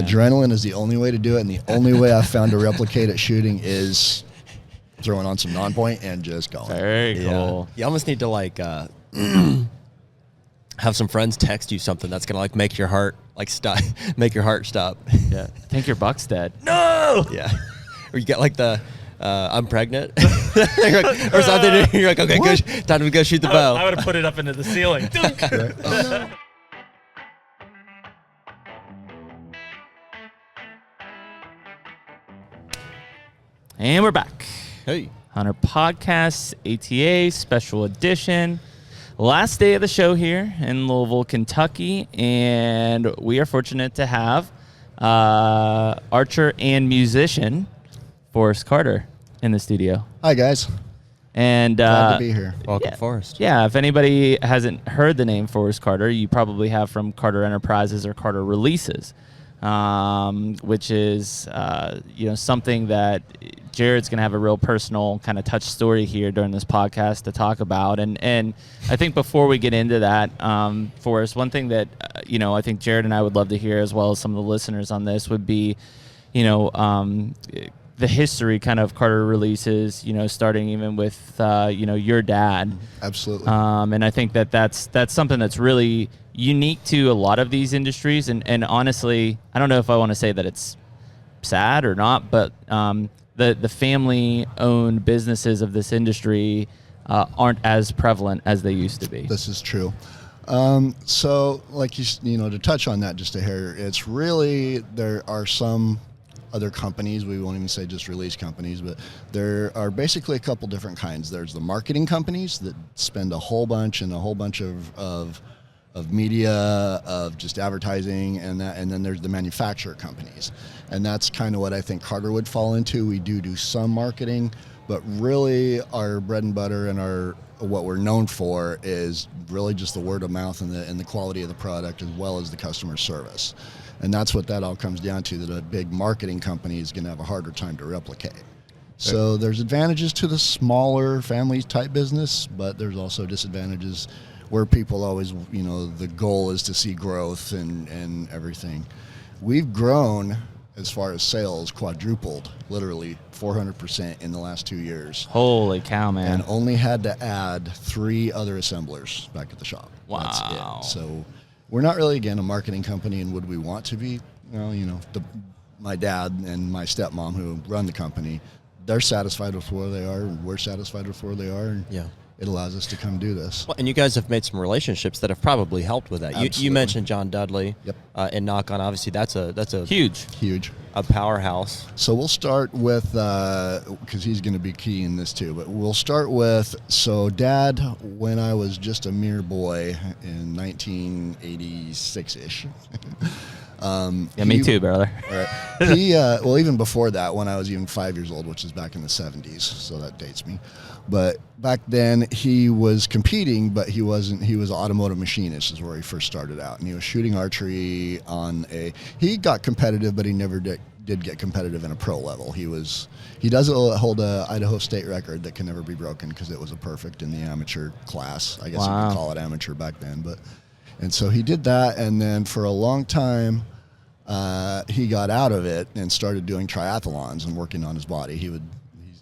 Adrenaline is the only way to do it, and the only way I've found to replicate at shooting is throwing on some non-point and just going. Very cool. You almost need to like have some friends text you something that's gonna like make your heart like stop, make your heart stop. Yeah. I think your buck's dead. No. Yeah. Or you get like the I'm pregnant or something. You're like, okay, go, time to go shoot the bow. I would have put it up into the ceiling. And we're back. Hey. HUNTR Podcast, ATA, special edition. Last day of the show here in Louisville, Kentucky. And we are fortunate to have archer and musician Forrest Carter in the studio. Hi, guys. And Glad to be here. Welcome, Forrest. Yeah, if anybody hasn't heard the name Forrest Carter, you probably have from Carter Enterprises or Carter Releases, which is something that Jared's going to have a real personal kind of touch story here during this podcast to talk about. And I think before we get into that, Forrest, one thing that I think Jared and I would love to hear, as well as some of the listeners on this, would be the history kind of Carter Releases, starting even with, your dad. Absolutely. And I think that's something that's really unique to a lot of these industries. And honestly, I don't know if I want to say that it's sad or not, but the family-owned businesses of this industry aren't as prevalent as they used to be. This is true. So, like to touch on that just a hair, it's really, there are some other companies, we won't even say just release companies, but there are basically a couple different kinds. There's the marketing companies that spend a whole bunch of media, of just advertising, and then there's the manufacturer companies. And that's kind of what I think Carter would fall into. We do some marketing, but really our bread and butter and what we're known for is really just the word of mouth and the quality of the product, as well as the customer service. And that's what that all comes down to, that a big marketing company is going to have a harder time to replicate. So there's advantages to the smaller family type business, but there's also disadvantages where people always, the goal is to see growth and everything. We've grown, as far as sales, quadrupled, literally 400% in the last 2 years. Holy cow, man. And only had to add 3 other assemblers back at the shop. Wow. That's it. So we're not really, again, a marketing company, and would we want to be? Well, my dad and my stepmom who run the company, they're satisfied with where they are, and we're satisfied with where they are. And yeah. It allows us to come do this. Well, and you guys have made some relationships that have probably helped with that. You mentioned John Dudley. Yep. And Knock On. Obviously, that's a huge, a powerhouse. So we'll start with, because he's going to be key in this too, but we'll start with, so Dad, when I was just a mere boy in 1986-ish. Me too, brother. Right. He, even before that, when I was even 5 years old, which is back in the 70s, so that dates me. But back then, he was competing, but he wasn't. He was an automotive machinist, is where he first started out, and he was shooting archery on he got competitive, but he never did get competitive in a pro level. He does hold a Idaho state record that can never be broken because it was a perfect in the amateur class. I guess you could call it amateur back then, and so he did that, and then for a long time, he got out of it and started doing triathlons and working on his body.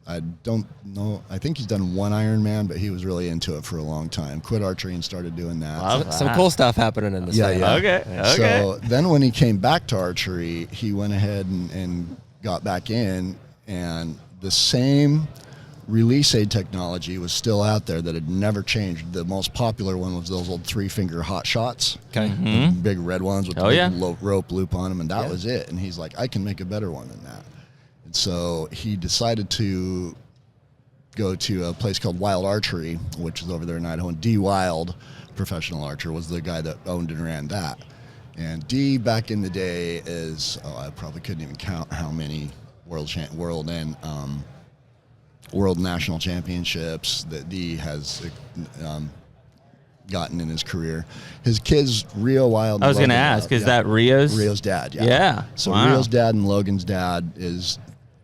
I don't know, I think he's done one Ironman, but he was really into it for a long time. Quit archery and started doing that. Some cool stuff happening in the state. Yeah. Okay. So then when he came back to archery, he went ahead and got back in, and the same release aid technology was still out there that had never changed. The most popular one was those old 3-finger hot shots. Okay. The big red ones with the rope loop on them, and that was it. And he's like, I can make a better one than that. And so he decided to go to a place called Wild Archery, which is over there in Idaho. And D. Wild, professional archer, was the guy that owned and ran that. And D, back in the day, I probably couldn't even count how many world and world national championships that D has gotten in his career. His kids, Rio Wild. I was going to ask, is that Rio's dad? Yeah. Yeah. So Rio's dad and Logan's dad is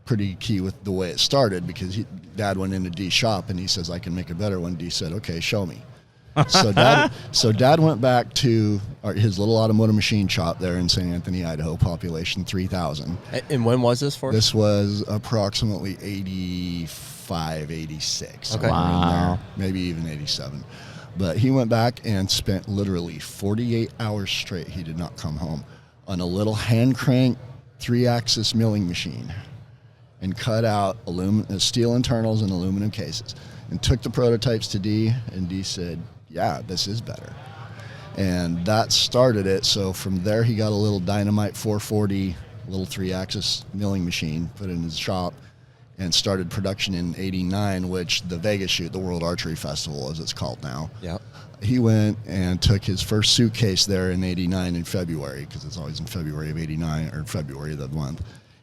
pretty key with the way it started, because Dad went into D's shop and he says, I can make a better one. D said, okay, show me. So dad went back to his little automotive machine shop there in St. Anthony, Idaho, population 3,000. And when was this for? This was approximately 85, 86. Okay. Wow. Maybe even 87. But he went back and spent literally 48 hours straight. He did not come home on a little hand crank 3-axis milling machine and cut out steel internals and aluminum cases and took the prototypes to D, and D said, yeah, this is better. And that started it. So from there, he got a little Dynamite 440, little 3-axis milling machine, put it in his shop, and started production in '89, which the Vegas shoot, the World Archery Festival, as it's called now. Yep. He went and took his first suitcase there in '89 in February, because it's always in February of '89, or February of the month,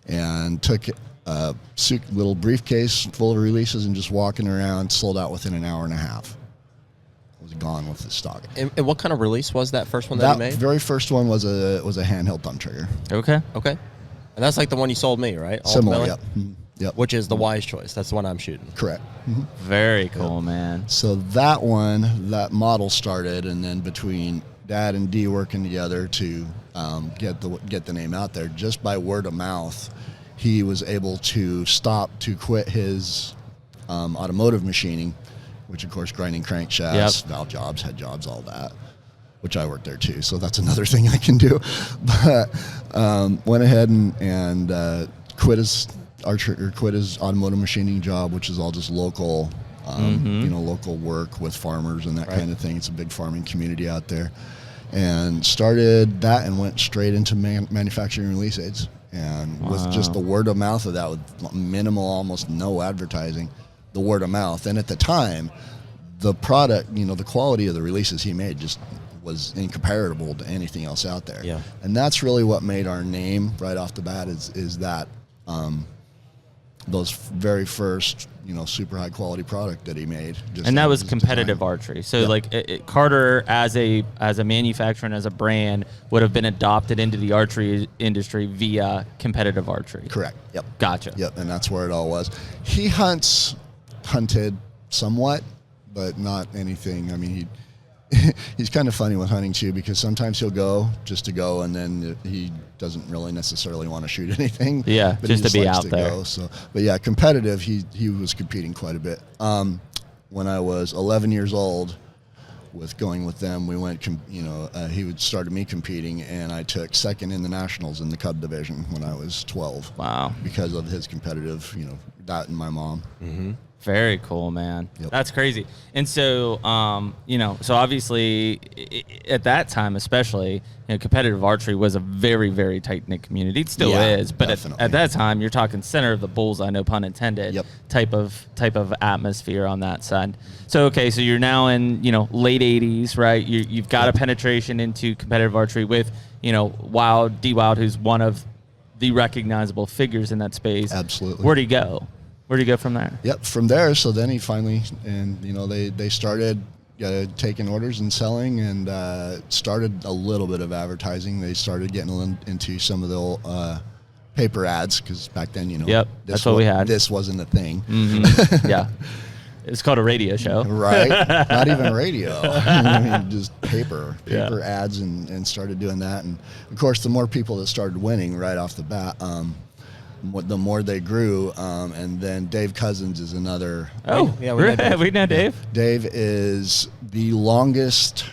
and took a little briefcase full of releases and just walking around, sold out within an hour and a half. Was gone with the stock. And what kind of release was that first one that you made? That very first one was a handheld thumb trigger. Okay. Okay. And that's like the one you sold me, right? Similar, Ultimately? yep. Yep. Which is the wise choice. That's the one I'm shooting. Correct. Very cool, man. So that model started, and then between Dad and D working together to get the name out there, just by word of mouth, he was able to quit his automotive machining, which of course grinding crankshafts, valve jobs, head jobs, all that, which I worked there too. So that's another thing I can do. But went ahead and quit his automotive machining job, which is all just local, local work with farmers and that kind of thing. It's a big farming community out there, and started that and went straight into manufacturing release aids, and with just the word of mouth of that, with minimal, almost no advertising, the word of mouth. And at the time, the product, the quality of the releases he made just was incomparable to anything else out there. Yeah. And that's really what made our name right off the bat is that those very first, super high quality product that he made. And that was competitive archery. So Carter as a manufacturer and as a brand would have been adopted into the archery industry via competitive archery. Correct. Yep. Gotcha. Yep. And that's where it all was. He hunted somewhat, but not anything. I mean, he's kind of funny with hunting too, because sometimes he'll go just to go, and then he doesn't really necessarily want to shoot anything. Yeah, but just to be out to there. Go, so, but yeah, competitive. He was competing quite a bit. When I was 11 years old, with them, we went. He started me competing, and I took second in the nationals in the Cub division when I was 12. Wow! Because of his competitive, that and my mom. Mm-hmm. Very cool, man. Yep. That's crazy. And so, so obviously at that time, especially, competitive archery was a very, very tight-knit community. It still is, but at that time, you're talking center of the bullseye, no pun intended, type of atmosphere on that side. So, okay, so you're now in, late 80s, right? You've got a penetration into competitive archery with, D. Wild, who's one of the recognizable figures in that space. Absolutely. Where'd he go? Where'd he go from there? Yep, from there. So then he finally, and they started taking orders and selling, and started a little bit of advertising. They started getting into some of the old, paper ads, because back then, that's what we had. This wasn't a thing. Mm-hmm. Yeah, it's called a radio show, right? Not even radio. I mean, just paper ads, and started doing that. And of course, the more people that started winning right off the bat, the more they grew, and then Dave Cousins is another. Oh, yeah, we know Dave. Dave is the longest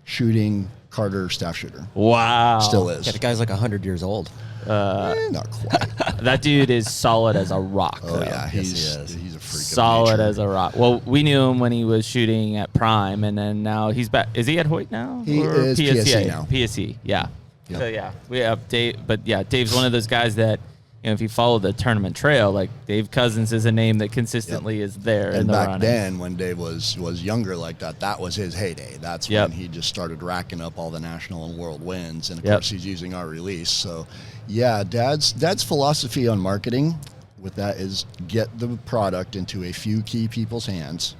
shooting Carter staff shooter. Wow, still is. Yeah, the guy's like 100 years old. Not quite. That dude is solid as a rock. Oh yeah, he's a freak. Solid as a rock. Well, we knew him when he was shooting at Prime, and then now he's back. Is he at Hoyt now? He is PSC now. PSC, yeah. Yep. So yeah, we have Dave, but yeah, Dave's one of those guys that, if you follow the tournament trail, like Dave Cousins is a name that consistently is there. And in the back running. then, when Dave was younger like that, that was his heyday. That's when he just started racking up all the national and world wins. And of course, he's using our release. So, yeah, Dad's philosophy on marketing with that is get the product into a few key people's hands,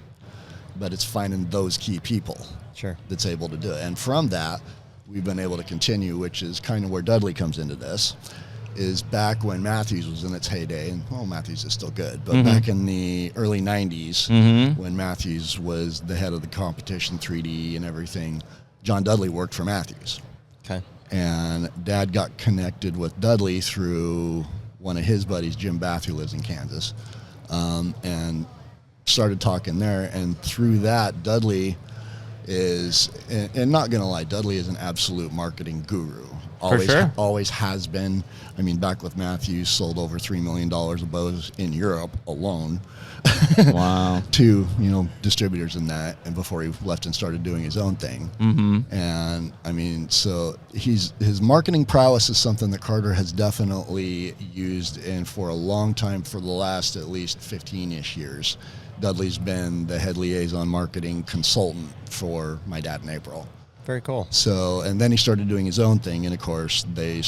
but it's finding those key people that's able to do it. And from that, we've been able to continue, which is kind of where Dudley comes into this. is back when Matthews was in its heyday, and Matthews is still good, but back in the early 90s when Matthews was the head of the competition, 3D and everything, John Dudley worked for Matthews. Okay. And Dad got connected with Dudley through one of his buddies, Jim Bath, who lives in Kansas, and started talking there. And through that, Dudley is, and not going to lie, Dudley is an absolute marketing guru. Always, For sure. Always has been. I mean, back with Matthews, sold over $3 million of bows in Europe alone. Wow. To, distributors in that, and before he left and started doing his own thing. And I mean, so his marketing prowess is something that Carter has definitely used, and for a long time, for the last at least 15-ish years, Dudley's been the head liaison marketing consultant for my dad and April. Very cool. So, and then he started doing his own thing, and of course they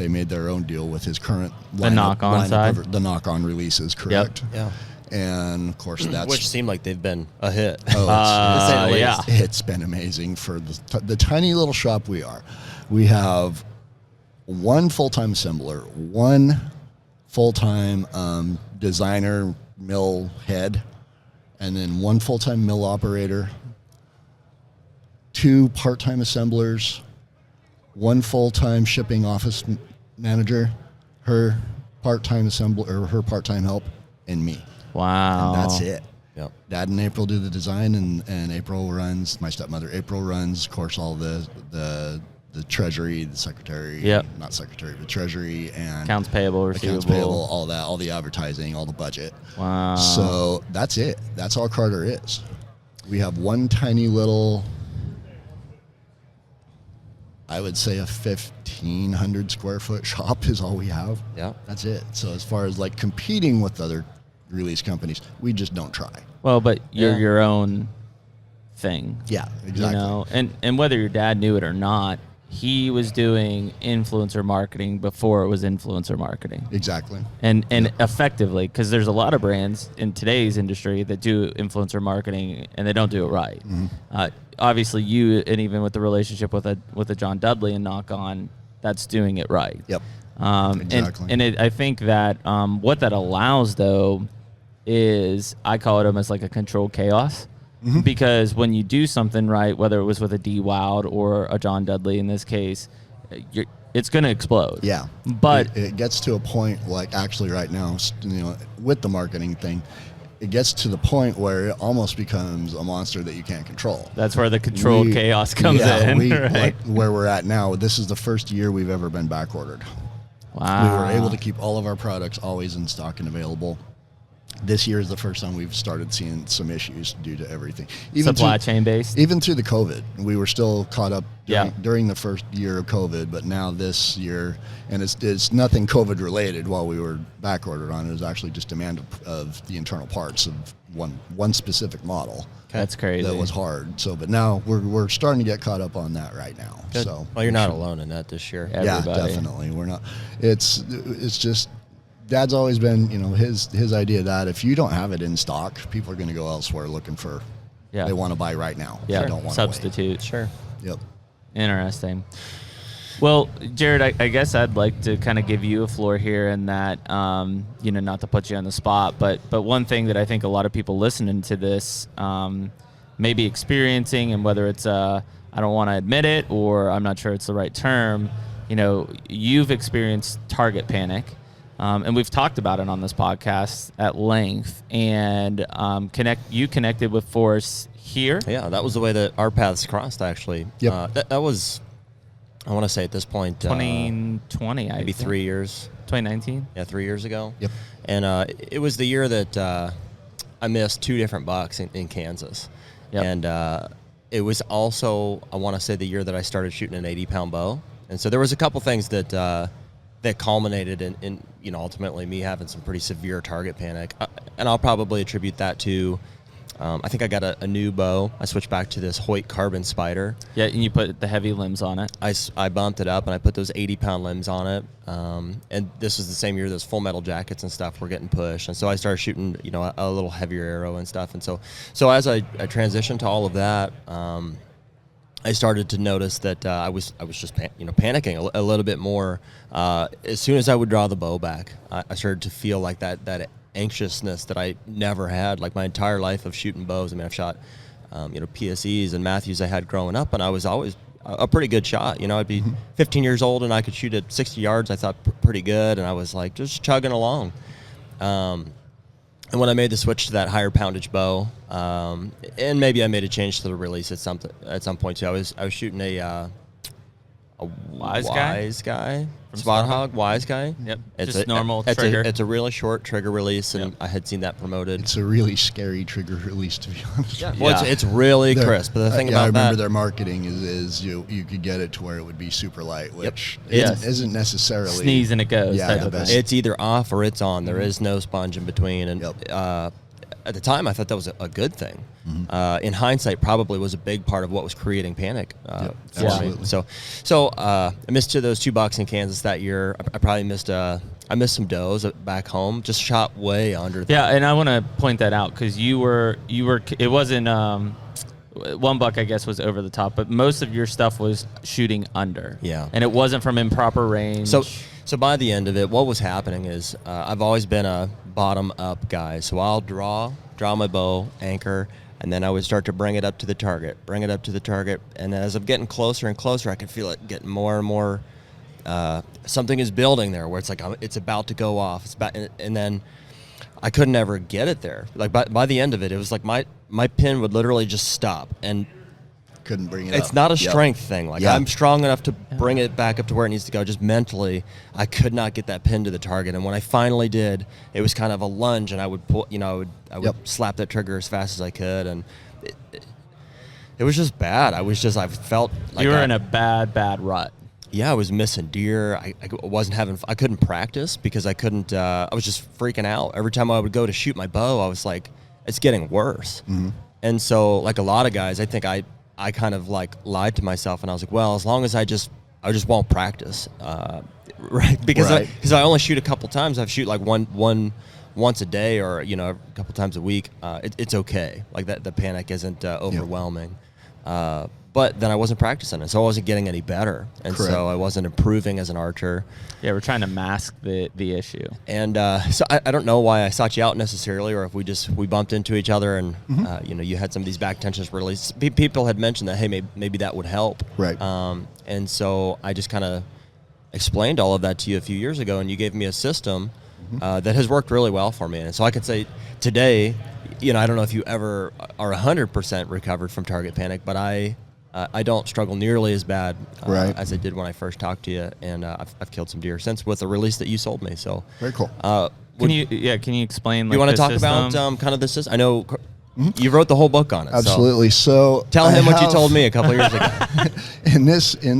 made their own deal with his current knock-on side. The knock-on releases, correct? Yep. Yeah. And of course which seemed like they've been a hit. It's been amazing for the tiny little shop we are. We have one full-time assembler, one full-time designer mill head, and then one full-time mill operator, 2 part-time assemblers, 1 full-time shipping office manager, her part-time assembler or her part-time help, and me. Wow. And that's it. Yep. Dad and April do the design, and April runs, my stepmother April runs, of course, all the treasury, the secretary, not secretary, but treasury, and accounts payable, receivable, all that, all the advertising, all the budget. Wow. So that's it. That's all Carter is. We have one tiny little, I would say a 1,500 square foot shop is all we have. Yeah. That's it. So as far as like competing with other release companies, we just don't try. Well, but you're your own thing. Yeah, exactly. And whether your dad knew it or not, he was doing influencer marketing before it was influencer marketing. Exactly. And effectively, because there's a lot of brands in today's industry that do influencer marketing and they don't do it right. Obviously, you, and even with the relationship with a John Dudley and Knock On, that's doing it right. Yep. Exactly. And I think that what that allows, though, is I call it almost like a controlled chaos. Because when you do something right, whether it was with a D-Wowed or a John Dudley in this case, it's going to explode. Yeah. But it gets to a point, like actually right now, with the marketing thing, it gets to the point where it almost becomes a monster that you can't control. That's where the controlled chaos comes in. Right? Like where we're at now, this is the first year we've ever been back ordered. Wow. We were able to keep all of our products always in stock and available. This year is the first time we've started seeing some issues due to everything. Supply chain based? Even through the COVID. We were still caught up during the first year of COVID, but now this year, and it's nothing COVID related while we were back ordered on. It was actually just demand of the internal parts of one specific model. That's crazy. That was hard. So, but now we're starting to get caught up on that right now. Good. So, well, you're not alone in that this year. Everybody. Yeah, definitely. We're not. It's just. Dad's always been, his idea that if you don't have it in stock, people are going to go elsewhere looking for. Yeah. They want to buy right now. Yeah. They don't want substitute. To wait. Sure. Yep. Interesting. Well, Jared, I guess I'd like to kind of give you a floor here in that, not to put you on the spot, but one thing that I think a lot of people listening to this may be experiencing, and whether it's I don't want to admit it or I'm not sure it's the right term, you've experienced target panic. And we've talked about it on this podcast at length. And you connected with Forrest here. Yeah, that was the way that our paths crossed, actually. Yep. That was, I want to say at this point, 2020, maybe 3 years. 2019? Yeah, 3 years ago. Yep. And it was the year that I missed 2 different bucks in Kansas. Yep. And it was also, I want to say, the year that I started shooting an 80-pound bow. And so there was a couple things that culminated in ultimately me having some pretty severe target panic. And I'll probably attribute that to, I think I got a new bow. I switched back to this Hoyt Carbon Spider. Yeah, and you put the heavy limbs on it. I bumped it up and I put those 80-pound limbs on it. And this was the same year those Full Metal jackets and stuff were getting pushed. And so I started shooting, a little heavier arrow and stuff. And so as I transitioned to all of that, I started to notice that I was just panicking a little bit more. As soon as I would draw the bow back, I started to feel like that anxiousness that I never had, like my entire life of shooting bows. I mean, I've shot PSEs and Matthews I had growing up, and I was always a pretty good shot. I'd be 15 years old and I could shoot at 60 yards. I thought pretty good, and I was like just chugging along. And when I made the switch to that higher poundage bow, and maybe I made a change to the release at some point too. I was shooting a wise guy, spot hog, wise guy. Yep, it's just normal trigger. It's a really short trigger release, and I had seen that promoted. It's a really scary trigger release, to be honest. Yeah, well, it's really crisp. But the thing about I remember that, their marketing is you could get it to where it would be super light, which isn't necessarily sneeze and it goes. Yeah, it's either off or it's on. There is no sponge in between, and at the time, I thought that was a good thing. In hindsight, probably was a big part of what was creating panic for me. So I missed those 2 bucks in Kansas that year. I probably missed some does back home. Just shot way under. Yeah, and I want to point that out because you were. It wasn't 1 buck, I guess, was over the top, but most of your stuff was shooting under. Yeah, and it wasn't from improper range. So by the end of it, what was happening is I've always been a bottom-up guy. So I'll draw my bow, anchor, and then I would start to bring it up to the target. And as I'm getting closer and closer, I can feel it getting more and more. Something is building there where it's like it's about to go off. And then I couldn't ever get it there. Like by the end of it, it was like my pin would literally just stop and couldn't bring it It's up. not a strength thing. Like I'm strong enough to bring it back up to where it needs to go. Just mentally, I could not get that pin to the target. And when I finally did, it was kind of a lunge, and I would pull. I would slap that trigger as fast as I could, and it was just bad. I felt like you were in a bad rut. Yeah, I was missing deer. I wasn't having. I couldn't practice because I couldn't. I was just freaking out every time I would go to shoot my bow. I was like, it's getting worse. And so, like a lot of guys, I think I kind of like lied to myself, and I was like, well, as long as I just won't practice, right? Because I only shoot a couple times. I shoot like once a day, or a couple times a week. It's okay. Like that, the panic isn't overwhelming. But then I wasn't practicing it, so I wasn't getting any better, and so I wasn't improving as an archer. Yeah, we're trying to mask the issue. And so I don't know why I sought you out necessarily, or if we bumped into each other, and you had some of these back tensions released. People had mentioned that, hey, maybe that would help. Right. And so I just kind of explained all of that to you a few years ago, and you gave me a system that has worked really well for me. And so I could say today, I don't know if you ever are 100% recovered from target panic, but I don't struggle nearly as bad as I did when I first talked to you, and I've killed some deer since with the release that you sold me. So very cool. Can you explain? Like, you want to talk system? about kind of the system? I know you wrote the whole book on it. Absolutely. So tell him what you told me a couple of years ago. in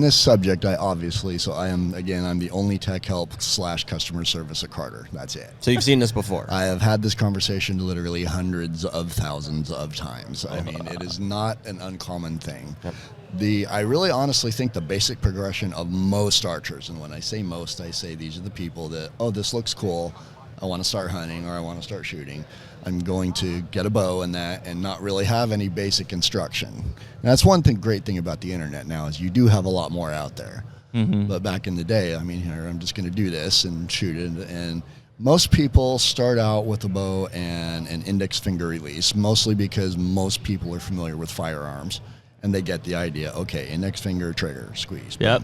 this subject, I'm the only tech help / customer service at Carter. That's it. So you've seen this before. I have had this conversation literally hundreds of thousands of times. I mean, it is not an uncommon thing. Yep. I really honestly think the basic progression of most archers, and when I say most, I say these are the people that, this looks cool, I want to start hunting or I want to start shooting. I'm going to get a bow and not really have any basic instruction. And that's one great thing about the internet now is you do have a lot more out there. But back in the day, I'm just going to do this and shoot it. And most people start out with a bow and an index finger release, mostly because most people are familiar with firearms and they get the idea. Okay, index finger, trigger, squeeze. Yep.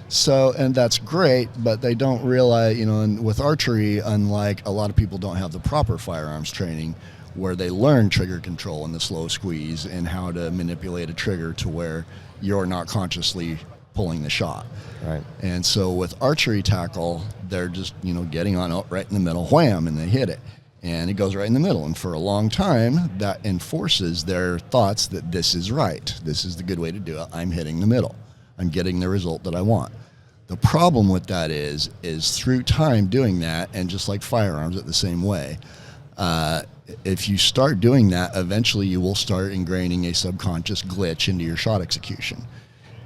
So, and that's great, but they don't realize, and with archery, unlike a lot of people don't have the proper firearms training where they learn trigger control and the slow squeeze and how to manipulate a trigger to where you're not consciously pulling the shot. Right. And so with archery tackle, they're just, getting on right in the middle, wham, and they hit it. And it goes right in the middle. And for a long time, that enforces their thoughts that this is right. This is the good way to do it. I'm hitting the middle. I'm getting the result that I want. The problem with that is through time doing that, and just like firearms it the same way, if you start doing that, eventually you will start ingraining a subconscious glitch into your shot execution.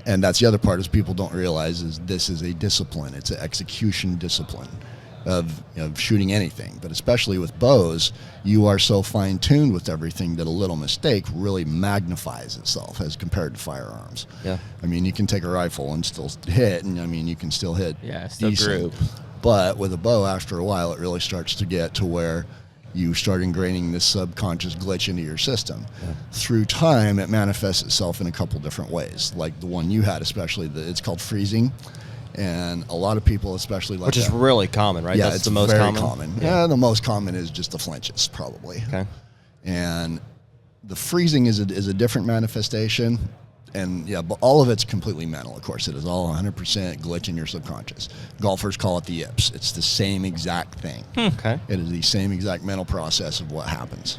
And that's the other part is people don't realize is this is a discipline. It's an execution discipline. of shooting anything, but especially with bows, you are so fine-tuned with everything that a little mistake really magnifies itself as compared to firearms. Yeah. I mean, you can take a rifle and still hit, and I mean, you can still hit still decent. group. But with a bow, after a while, it really starts to get to where you start ingraining this subconscious glitch into your system. Yeah. Through time, it manifests itself in a couple different ways, like the one you had, especially, it's called freezing. And a lot of people, especially like which is really common, right? Yeah, That's it's the most very common. Yeah, the most common is just the flinches, probably. Okay. And the freezing is a different manifestation, and yeah, but all of it's completely mental. Of course, it is all 100% glitch in your subconscious. Golfers call it the yips. It's the same exact thing. Okay. It is the same exact mental process of what happens.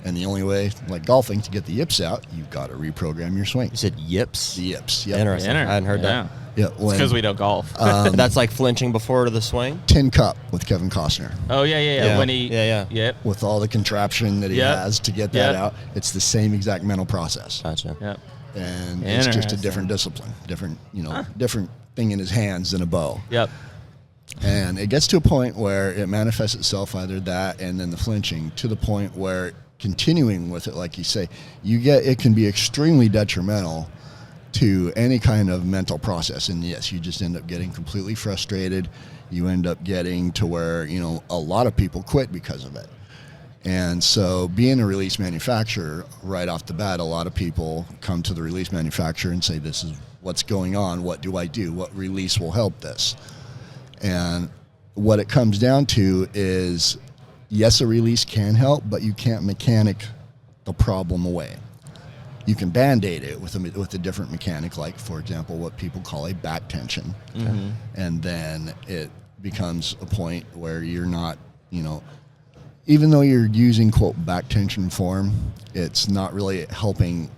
And the only way, like golfing, to get the yips out, you've got to reprogram your swing. You said yips? The yips. Yep. Interesting. I hadn't heard that. Yeah, because we don't golf. That's like flinching before the swing? Tin Cup with Kevin Costner. Oh, yeah. When he... Yeah. With all the contraption that he has to get that out, it's the same exact mental process. Gotcha. Yep. And it's just a different discipline, different thing in his hands than a bow. Yep. And it gets to a point where it manifests itself, either that and then the flinching, to the point where continuing with it, like you say, it can be extremely detrimental to any kind of mental process. And yes, you just end up getting completely frustrated. You end up getting to where, a lot of people quit because of it. And so being a release manufacturer, right off the bat, a lot of people come to the release manufacturer and say, this is what's going on. What do I do? What release will help this? And what it comes down to is, yes, a release can help, but you can't mechanic the problem away. You can Band-Aid it with a different mechanic, like, for example, what people call a back tension. Mm-hmm. And then it becomes a point where you're not, even though you're using, quote, back tension form, it's not really helping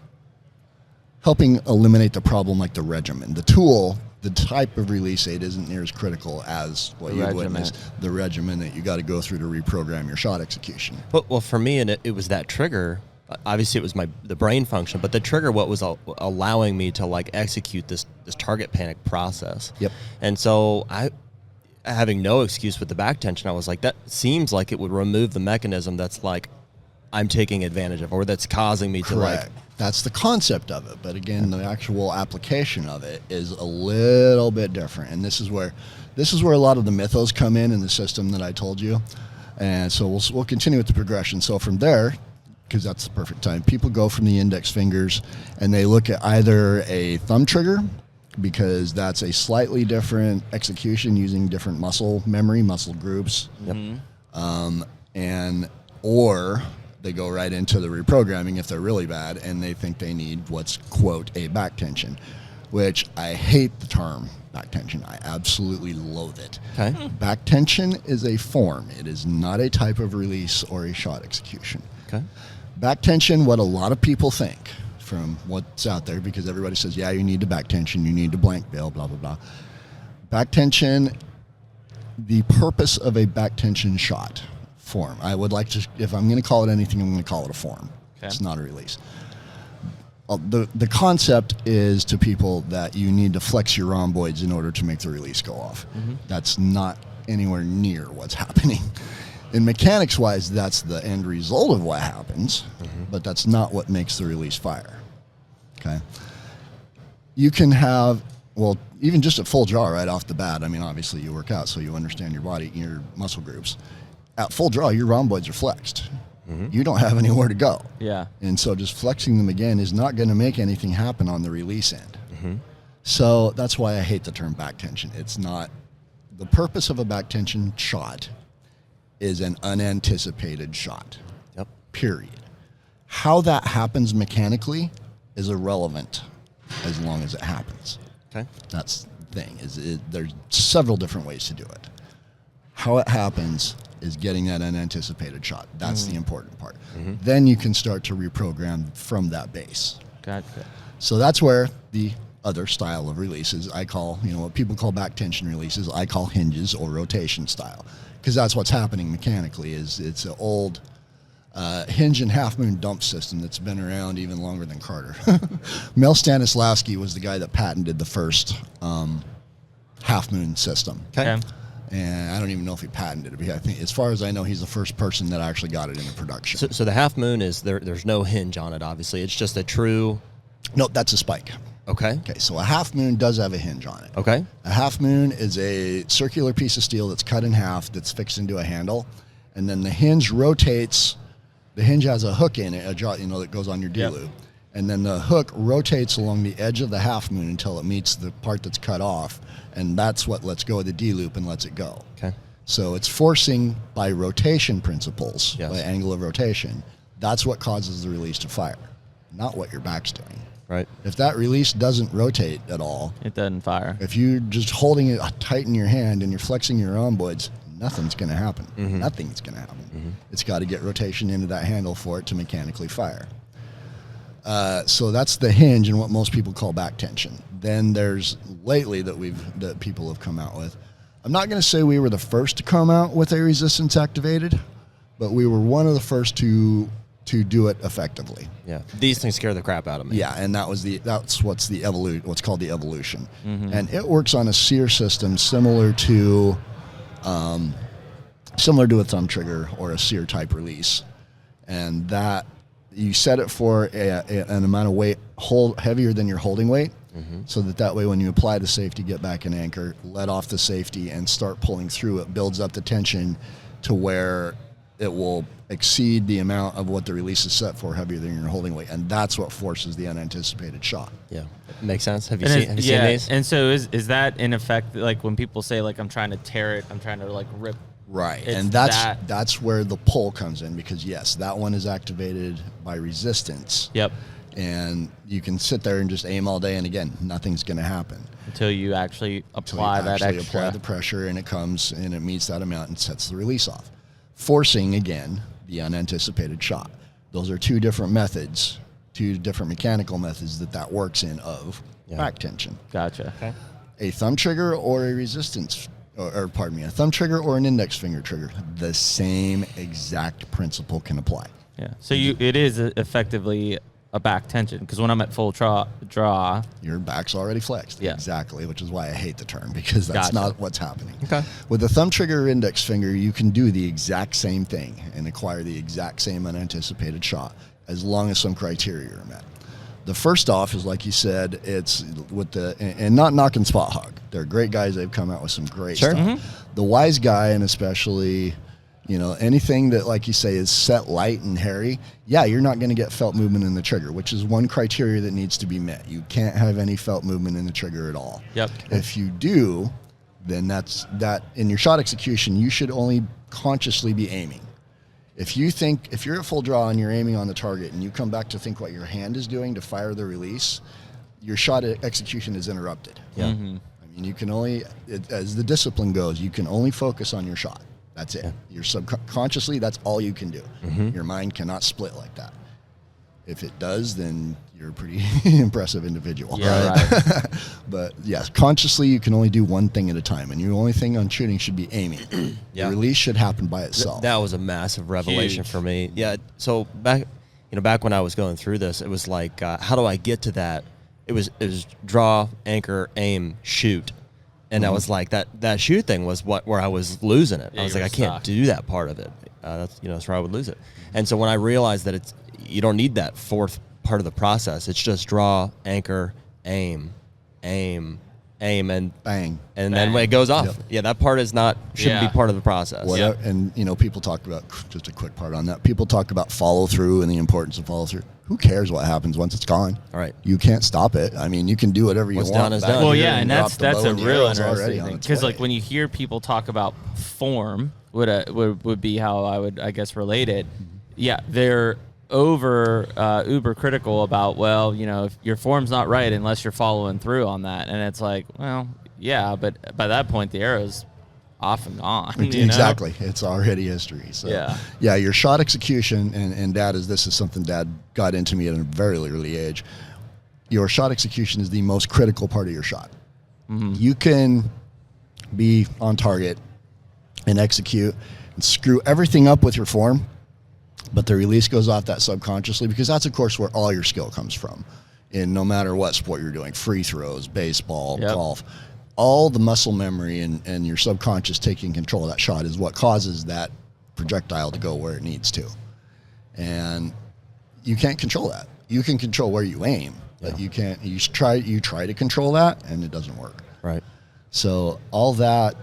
eliminate the problem like the regimen. The tool, the type of release aid isn't near as critical as what you witnessed, the regimen that you got to go through to reprogram your shot execution. Well, for me, and it was that trigger. Obviously, it was the brain function, but the trigger, what was allowing me to like execute this target panic process. Yep. And so having no excuse with the back tension, I was like, that seems like it would remove the mechanism that's like I'm taking advantage of, or that's causing me to like. That's the concept of it, but again, the actual application of it is a little bit different. And this is where a lot of the mythos come in the system that I told you. And so we'll continue with the progression. So from there, because that's the perfect time, people go from the index fingers and they look at either a thumb trigger, because that's a slightly different execution using different muscle memory, muscle groups. Yep. Or they go right into the reprogramming if they're really bad and they think they need what's, quote, a back tension, which I hate the term back tension. I absolutely loathe it. Okay. Back tension is a form. It is not a type of release or a shot execution. Okay. Back tension, what a lot of people think from what's out there, because everybody says, yeah, you need to back tension, you need to blank bail, blah, blah, blah. Back tension, the purpose of a back tension shot form, I would like to, if I'm going to call it anything, I'm going to call it a form. Okay. It's not a release. The concept is to people that you need to flex your rhomboids in order to make the release go off. Mm-hmm. That's not anywhere near what's happening. In mechanics-wise, that's the end result of what happens, but that's not what makes the release fire. Okay? You can have, even just at full draw right off the bat, I mean, obviously you work out, so you understand your body, your muscle groups. At full draw, your rhomboids are flexed. Mm-hmm. You don't have anywhere to go. Yeah. And so just flexing them again is not going to make anything happen on the release end. Mm-hmm. So that's why I hate the term back tension. It's not, the purpose of a back tension shot is an unanticipated shot. Yep. Period. How that happens mechanically is irrelevant as long as it happens. Okay. That's the thing. There's several different ways to do it. How it happens is getting that unanticipated shot. That's the important part. Mm-hmm. Then you can start to reprogram from that base. Gotcha. So that's where the other style of releases, I call, what people call back tension releases, I call hinges or rotation style. Because that's what's happening mechanically. Is it's an old hinge and half moon dump system that's been around even longer than Carter. Mel Stanislavski was the guy that patented the first half moon system. Okay. And I don't even know if he patented it. I think, as far as I know, he's the first person that actually got it into production. So the half moon is there's no hinge on it, obviously. It's just a true... No, that's a spike. Okay. Okay, so a half moon does have a hinge on it. Okay. A half moon is a circular piece of steel that's cut in half that's fixed into a handle. And then the hinge rotates. The hinge has a hook in it, that goes on your D-loop. Yep. And then the hook rotates along the edge of the half moon until it meets the part that's cut off. And that's what lets go of the D-loop and lets it go. Okay. So it's forcing by rotation principles, yes. by angle of rotation. That's what causes the release to fire, not what your back's doing. Right. If that release doesn't rotate at all, it doesn't fire. If you're just holding it tight in your hand and you're flexing your rhomboids, nothing's going to happen. Mm-hmm. Nothing's going to happen. Mm-hmm. It's got to get rotation into that handle for it to mechanically fire. So that's the hinge and what most people call back tension. Then there's lately that people have come out with. I'm not going to say we were the first to come out with a resistance activated, but we were one of the first to do it effectively. Yeah, these things scare the crap out of me. Yeah, and that's what's called the evolution, and it works on a sear system similar to a thumb trigger or a sear type release, and that you set it for an amount of weight heavier than your holding weight, so that way when you apply the safety, get back and anchor, let off the safety, and start pulling through, it builds up the tension to where it will exceed the amount of what the release is set for, heavier than your holding weight, and that's what forces the unanticipated shot. Yeah, makes sense. Have you seen these? And so is that in effect like when people say like I'm trying to tear it, I'm trying to like rip? Right, and that's where the pull comes in, because yes, that one is activated by resistance. Yep. And you can sit there and just aim all day, and again, nothing's going to happen until you actually apply apply the pressure, and it comes and it meets that amount and sets the release off, forcing again the unanticipated shot. Those are two different methods, two different mechanical methods that works in of back tension. Gotcha. Okay. A thumb trigger or a resistance, a thumb trigger or an index finger trigger, the same exact principle can apply. Yeah. So it is effectively a back tension, because when I'm at full draw, your back's already flexed. Yeah. Exactly, which is why I hate the term, because that's not what's happening. Okay. With the thumb trigger or index finger, you can do the exact same thing and acquire the exact same unanticipated shot as long as some criteria are met. The first off is, like you said, it's with and not knocking Spot Hog. They're great guys. They've come out with some great stuff. Mm-hmm. The Wise Guy, and especially, anything that, like you say, is set light and hairy, you're not going to get felt movement in the trigger, which is one criteria that needs to be met. You can't have any felt movement in the trigger at all. Yep. If you do, then that's that. In your shot execution, you should only consciously be aiming. If you're at full draw and you're aiming on the target and you come back to think what your hand is doing to fire the release, your shot execution is interrupted. Yeah. Mm-hmm. I mean, you can only, as the discipline goes, you can only focus on your shot. That's it. You're subconsciously, that's all you can do. Mm-hmm. Your mind cannot split like that. If it does, then you're a pretty impressive individual. Yeah, right. But yes, consciously you can only do one thing at a time, and your only thing on shooting should be aiming. The release should happen by itself. That was a massive revelation for me. Yeah. So back when I was going through this, it was like, how do I get to that? It was draw, anchor, aim, shoot. And I was like, that shoot thing was where I was losing it. I was like, I can't do that part of it. That's where I would lose it. And so when I realized that you don't need that fourth part of the process, it's just draw, anchor, aim, and bang. And then when it goes off, that part shouldn't be part of the process. And people talk about, just a quick part on that, people talk about follow through and the importance of follow through. Who cares what happens once it's gone? All right. You can't stop it. I mean, you can do whatever you want. What's done is done. Well, and that's a real interesting thing, because like when you hear people talk about form, would be how I would, I guess, relate it. Yeah, they're uber critical about, if your form's not right unless you're following through on that, and it's like, but by that point the arrow's off and gone. Exactly. It's already history. So your shot execution, and this is something Dad got into me at a very early age. Your shot execution is the most critical part of your shot. Mm-hmm. You can be on target and execute and screw everything up with your form, but the release goes off that subconsciously, because that's, of course, where all your skill comes from. In no matter what sport you're doing, free throws, baseball, golf, all the muscle memory and your subconscious taking control of that shot is what causes that projectile to go where it needs to. And you can't control that. You can control where you aim, but you can't. You try to control that, and it doesn't work. Right. So all that,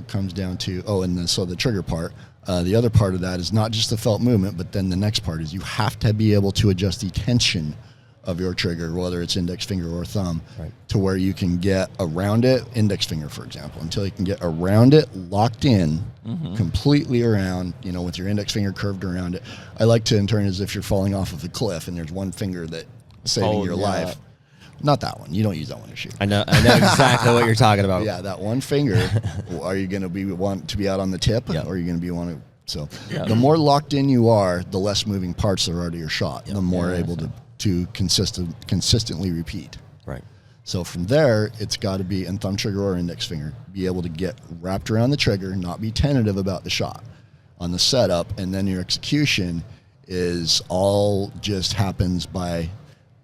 comes down to so the trigger part. The other part of that is not just the felt movement, but then the next part is you have to be able to adjust the tension of your trigger, whether it's index finger or thumb, to where you can get around it, index finger, for example, until you can get around it, locked in, completely around, with your index finger curved around it. I like to turn as if you're falling off of a cliff and there's one finger that saving your life. Not that one. You don't use that one to shoot. I know exactly what you're talking about. Yeah, that one finger. Are you going to want to be out on the tip, or are you going to be the more locked in you are, the less moving parts there are to your shot. The more able to consistently repeat. Right. So from there, it's got to be in thumb trigger or index finger, be able to get wrapped around the trigger, not be tentative about the shot on the setup, and then your execution is all just happens by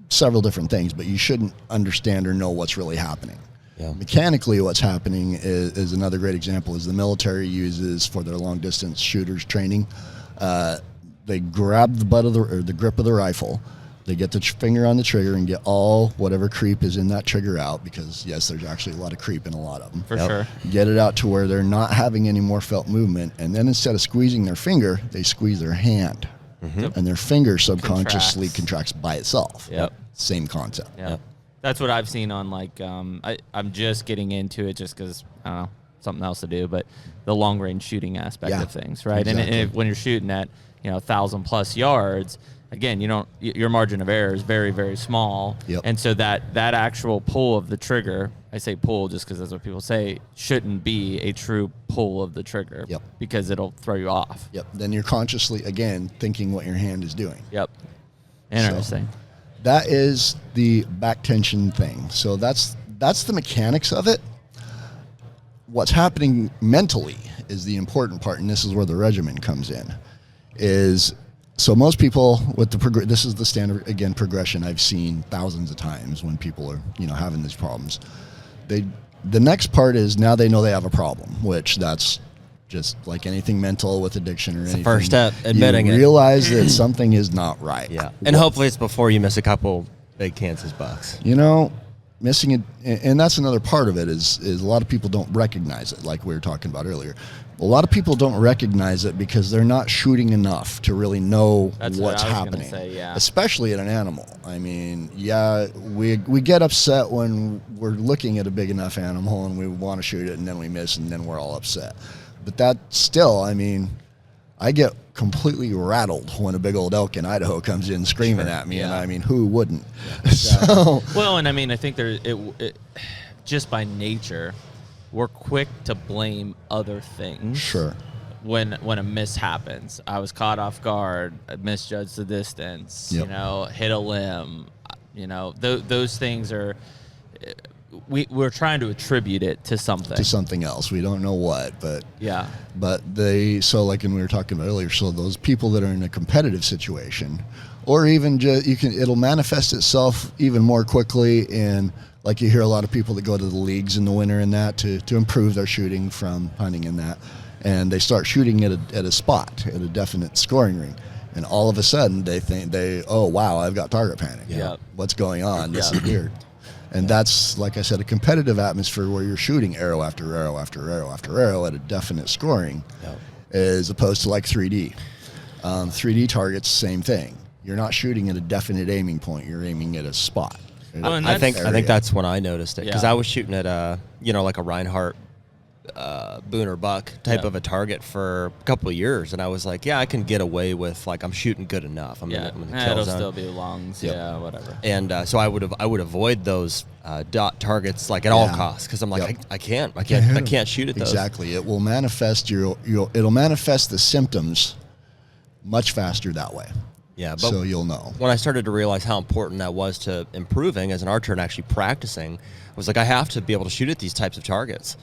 several different things, but you shouldn't understand or know what's really happening. Yeah. Mechanically, what's happening is another great example is the military uses for their long distance shooters training. They grab the grip of the rifle, they get the finger on the trigger and get all whatever creep is in that trigger out, because yes, there's actually a lot of creep in a lot of them. For sure. Get it out to where they're not having any more felt movement, and then instead of squeezing their finger, they squeeze their hand. And their finger subconsciously contracts by itself. Yep. Same concept. Yep. That's what I've seen on I'm just getting into it just because I don't know, something else to do, but the long range shooting aspect of things, right? Exactly. And when you're shooting at 1,000+ yards, again, your margin of error is very, very small. Yep. And so that actual pull of the trigger, I say pull just because that's what people say, shouldn't be a true pull of the trigger. Yep. Because it'll throw you off. Yep. Then you're consciously, again, thinking what your hand is doing. Yep. Interesting. So that is the back tension thing. So that's the mechanics of it. What's happening mentally is the important part, and this is where the regimen comes in. So most people with this is the standard, again, progression I've seen thousands of times when people are, having these problems. The next part is now they know they have a problem, which that's just like anything mental with addiction or anything. The first step, admitting you it. realize that something is not right. Yeah. And hopefully it's before you miss a couple big Kansas bucks. Missing it, and that's another part of it is a lot of people don't recognize it, like we were talking about earlier. A lot of people don't recognize it because they're not shooting enough to really know what's happening, especially at an animal. I mean, we get upset when we're looking at a big enough animal and we want to shoot it and then we miss and then we're all upset. But that still, I mean, I get completely rattled when a big old elk in Idaho comes in screaming at me, and I mean, who wouldn't? So, well, and I mean, I think it just by nature, we're quick to blame other things. Sure. When a miss happens, I was caught off guard, I misjudged the distance, hit a limb, those things are. We're trying to attribute it to something. To something else. We don't know what, but yeah. But we were talking about earlier. So those people that are in a competitive situation, or even it'll manifest itself even more quickly in, like you hear a lot of people that go to the leagues in the winter and that to improve their shooting from hunting and that, and they start shooting at a spot, at a definite scoring ring. And all of a sudden they think oh wow, I've got target panic. Yeah. What's going on? This is weird. And that's, like I said, a competitive atmosphere where you're shooting arrow after arrow after arrow after arrow at a definite scoring, as opposed to like 3D. 3D targets, same thing. You're not shooting at a definite aiming point. You're aiming at a spot. I think that's when I noticed it, because I was shooting at like a Reinhardt booner buck type of a target for a couple of years, and I was like, I can get away with, like, I'm shooting good enough. I'm in the kill it'll zone. Still be lungs, whatever. And so I would avoid those dot targets like at all costs, because I'm like, I can't shoot at those. Exactly. It will manifest it'll manifest the symptoms much faster that way. Yeah, but so you'll know. When I started to realize how important that was to improving as an archer and actually practicing, I was like, I have to be able to shoot at these types of targets.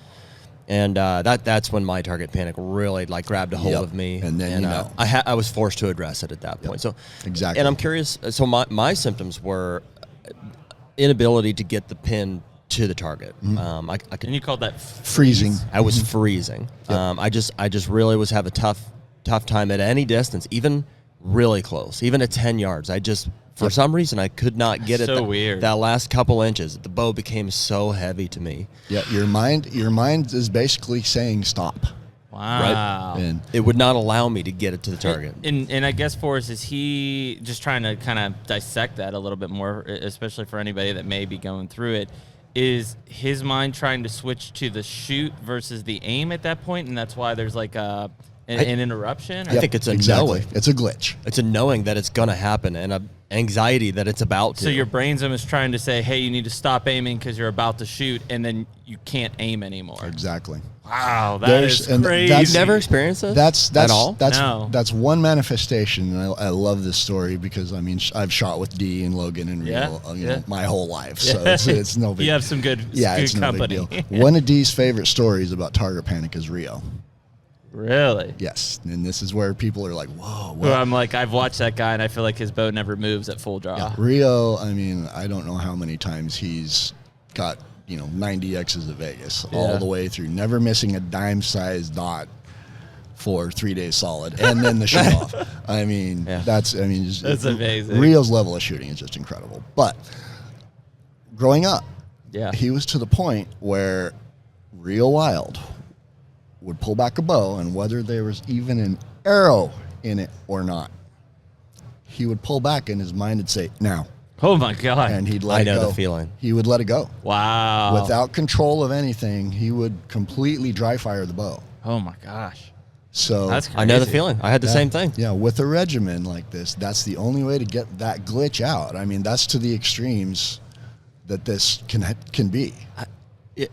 And that's when my target panic really grabbed a hold of me, and then I was forced to address it at that point. So exactly. And I'm curious. So my symptoms were inability to get the pin to the target. I could. And you called that Freezing. I was freezing. Yep. I just really was have a tough time at any distance, even really close, even at 10 yards. I just, for some reason, I could not get So it. weird. That last couple inches, the bow became so heavy to me. Yeah, your mind is basically saying stop. Wow. And It would not allow me to get it to the target. And I guess, Forrest, is he just trying to kind of dissect that a little bit more, especially for anybody that may be going through it? Is his mind trying to switch to the shoot versus the aim at that point, and that's why there's like an interruption? I think it's a exactly. knowing. It's a glitch. It's a knowing that it's going to happen and an anxiety that it's about to. So your brain's almost trying to say, hey, you need to stop aiming because you're about to shoot, and then you can't aim anymore. Exactly. Wow, that is and crazy. that's- You've never experienced this That's at all? No. That's one manifestation, and I love this story because I mean I've shot with D and Logan and Yeah, Rio, yeah. my whole life, so it's no big. You have some good, yeah, good it's company. no big deal. One of D's favorite stories about target panic is Rio. Really? Yes, and this is where people are like, "Whoa!" Well, I'm like, I've watched that guy, and I feel like his bow never moves at full draw. Yeah, Rio. I mean, I don't know how many times he's got 90 X's at Vegas all the way through, never missing a dime-sized dot for 3 days solid, and then the shoot off. I mean, that's amazing. Rio's level of shooting is just incredible. But growing up, he was to the point where Rio Wild would pull back a bow, and whether there was even an arrow in it or not, he would pull back, and his mind would say, "Now." Oh my God! And he'd let it go. I know the feeling. He would let it go. Wow! Without control of anything, he would completely dry fire the bow. Oh my gosh! So That's crazy. I know the feeling. I had the same thing. Yeah, with a regimen like this, that's the only way to get that glitch out. I mean, that's to the extremes that this can be.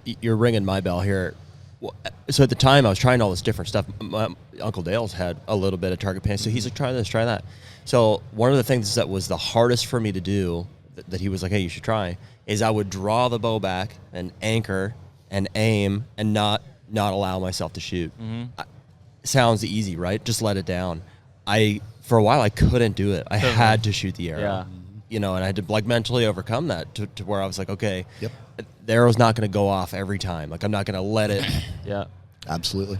You're ringing my bell here. So at the time, I was trying all this different stuff. My Uncle Dale's had a little bit of target panic, so he's like, try this, try that. So one of the things that was the hardest for me to do, that he was like, hey, you should try, is I would draw the bow back and anchor and aim and not allow myself to shoot. Mm-hmm. Sounds easy, right? Just let it down. For a while, I couldn't do it. I had to shoot the arrow. Yeah. And I had to like mentally overcome that to where I was like, okay, Yep. the arrow's not going to go off every time. Like I'm not going to let it. Yeah. Absolutely.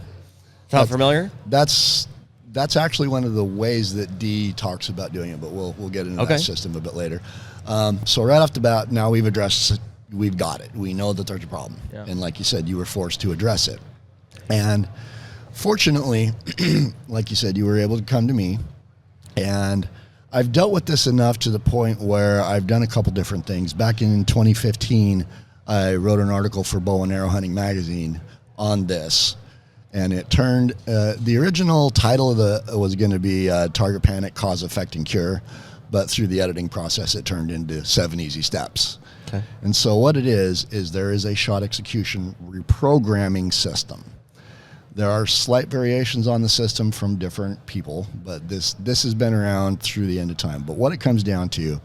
Sound familiar? That's actually one of the ways that D talks about doing it, but we'll get into that system a bit later. So right off the bat, now we've got it. We know that there's a problem. Yeah. And like you said, you were forced to address it. And fortunately, like you said, you were able to come to me, and I've dealt with this enough to the point where I've done a couple different things. Back in 2015, I wrote an article for Bow and Arrow Hunting magazine on this, and it turned the original title was going to be Target Panic: Cause, Effect, and Cure, but through the editing process, it turned into 7 Easy Steps. Okay. And so what it is there is a shot execution reprogramming system. There are slight variations on the system from different people, but this has been around through the end of time. But what it comes down to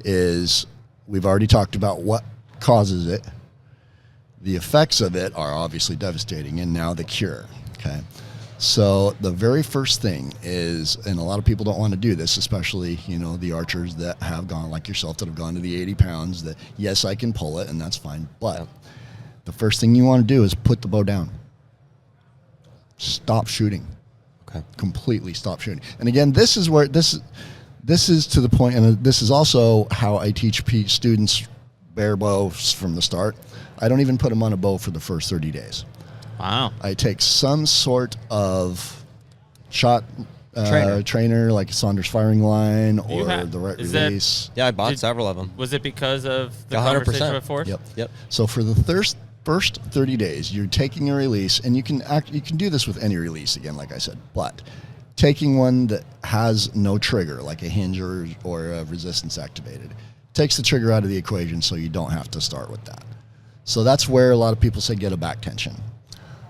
is we've already talked about what causes it. The effects of it are obviously devastating, and now the cure. Okay. So the very first thing is, and a lot of people don't want to do this, especially, the archers that have gone, like yourself, that have gone to the 80 pounds, that yes, I can pull it and that's fine. But the first thing you want to do is put the bow down. Stop shooting. Okay. Completely stop shooting. And again, this is where this is to the point, and this is also how I teach students bare bows from the start. I don't even put them on a bow for the first 30 days. Wow. I take some sort of shot trainer, like a Saunders firing line or the right release. Yeah, I bought several of them. Was it because of the 100%. conversation with Forrest? Yep. So for the first 30 days, you're taking a release, and you can do this with any release, again, like I said, but taking one that has no trigger, like a hinge or a resistance activated, takes the trigger out of the equation, so you don't have to start with that. So that's where a lot of people say get a back tension.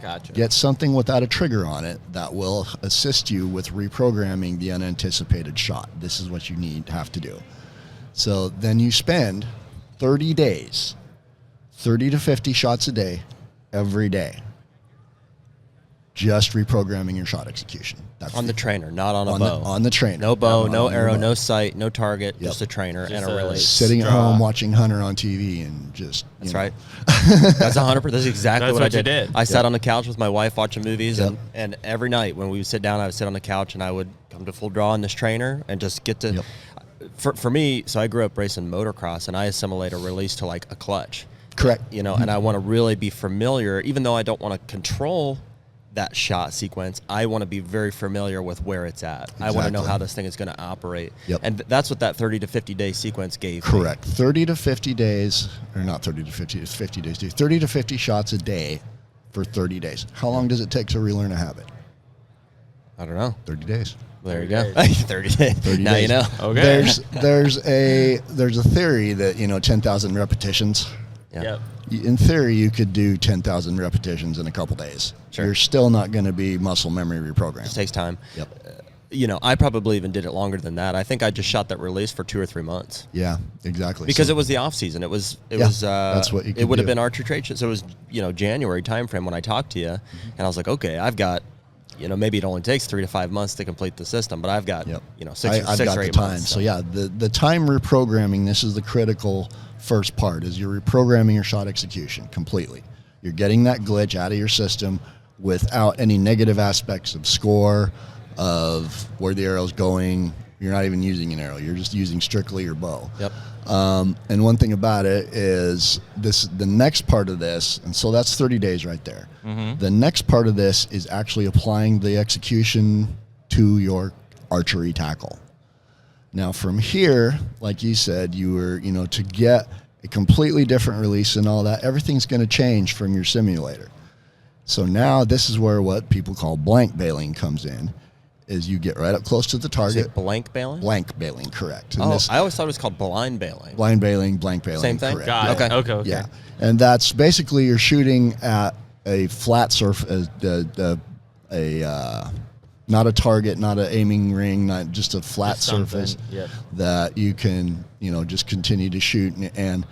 Gotcha. Get something without a trigger on it that will assist you with reprogramming the unanticipated shot. This is what you have to do. So then you spend 30 days, 30 to 50 shots a day, every day, just reprogramming your shot execution. That's on the trainer, not on a bow. On the trainer. No bow, no arrow, no sight, no target, Yep. just a trainer Just and a release. Sitting at home watching Hunter on TV and just. That's right. That's 100%. That's exactly That's what what I you did. did. I sat on the couch with my wife watching movies, Yep. and every night when we would sit down, I would sit on the couch and I would come to full draw on this trainer and just get to. Yep. For me, so I grew up racing motocross, and I assimilate a release to like a clutch. Correct. You know, and I want to really be familiar, even though I don't want to control that shot sequence. I want to be very familiar with where it's at. I want to know Exactly. how this thing is going to operate. Yep. And that's what that 30 to 50 day sequence gave me. Correct. 30 to 50 days, or not 30 to 50, it's 50 days. 30 to 50 shots a day for 30 days. How long does it take to relearn a habit? I don't know. 30 days. There you go. 30 30 days. 30 now days. you know. Okay. There's a theory that 10,000 repetitions. Yeah. Yep. In theory, you could do 10,000 repetitions in a couple days. Sure. You're still not going to be muscle memory reprogrammed. It takes time. Yep. I probably even did it longer than that. I think I just shot that release for 2 or 3 months. Yeah, exactly. Because So- it was the off season. It was that's what you it could would have do. been archery trade show. So it was, January timeframe when I talked to you, and I was like, okay, I've got, maybe it only takes 3 to 5 months to complete the system, but I've got, Yep. 6 I've got or the 8 time. months. So yeah, the time reprogramming, this is the critical first part, is you're reprogramming your shot execution completely. You're getting that glitch out of your system without any negative aspects of score, of where the arrow's going. You're not even using an arrow. You're just using strictly your bow. Yep. And one thing about it is the next part of this, and so that's 30 days right there. Mm-hmm. The next part of this is actually applying the execution to your archery tackle. Now from here, like you said, you were, to get a completely different release and all that, everything's going to change from your simulator. So now this is where what people call blank bailing comes in, is you get right up close to the Is target. it blank bailing? Blank bailing, correct. And Oh, this, I always thought it was called blind bailing. blind bailing, blank bailing, Same thing? correct. Got Yeah. it. Okay. Yeah, and that's basically you're shooting at a flat surface, not a target, not an aiming ring, not just a flat Just something, surface yep. that you can, just continue to shoot and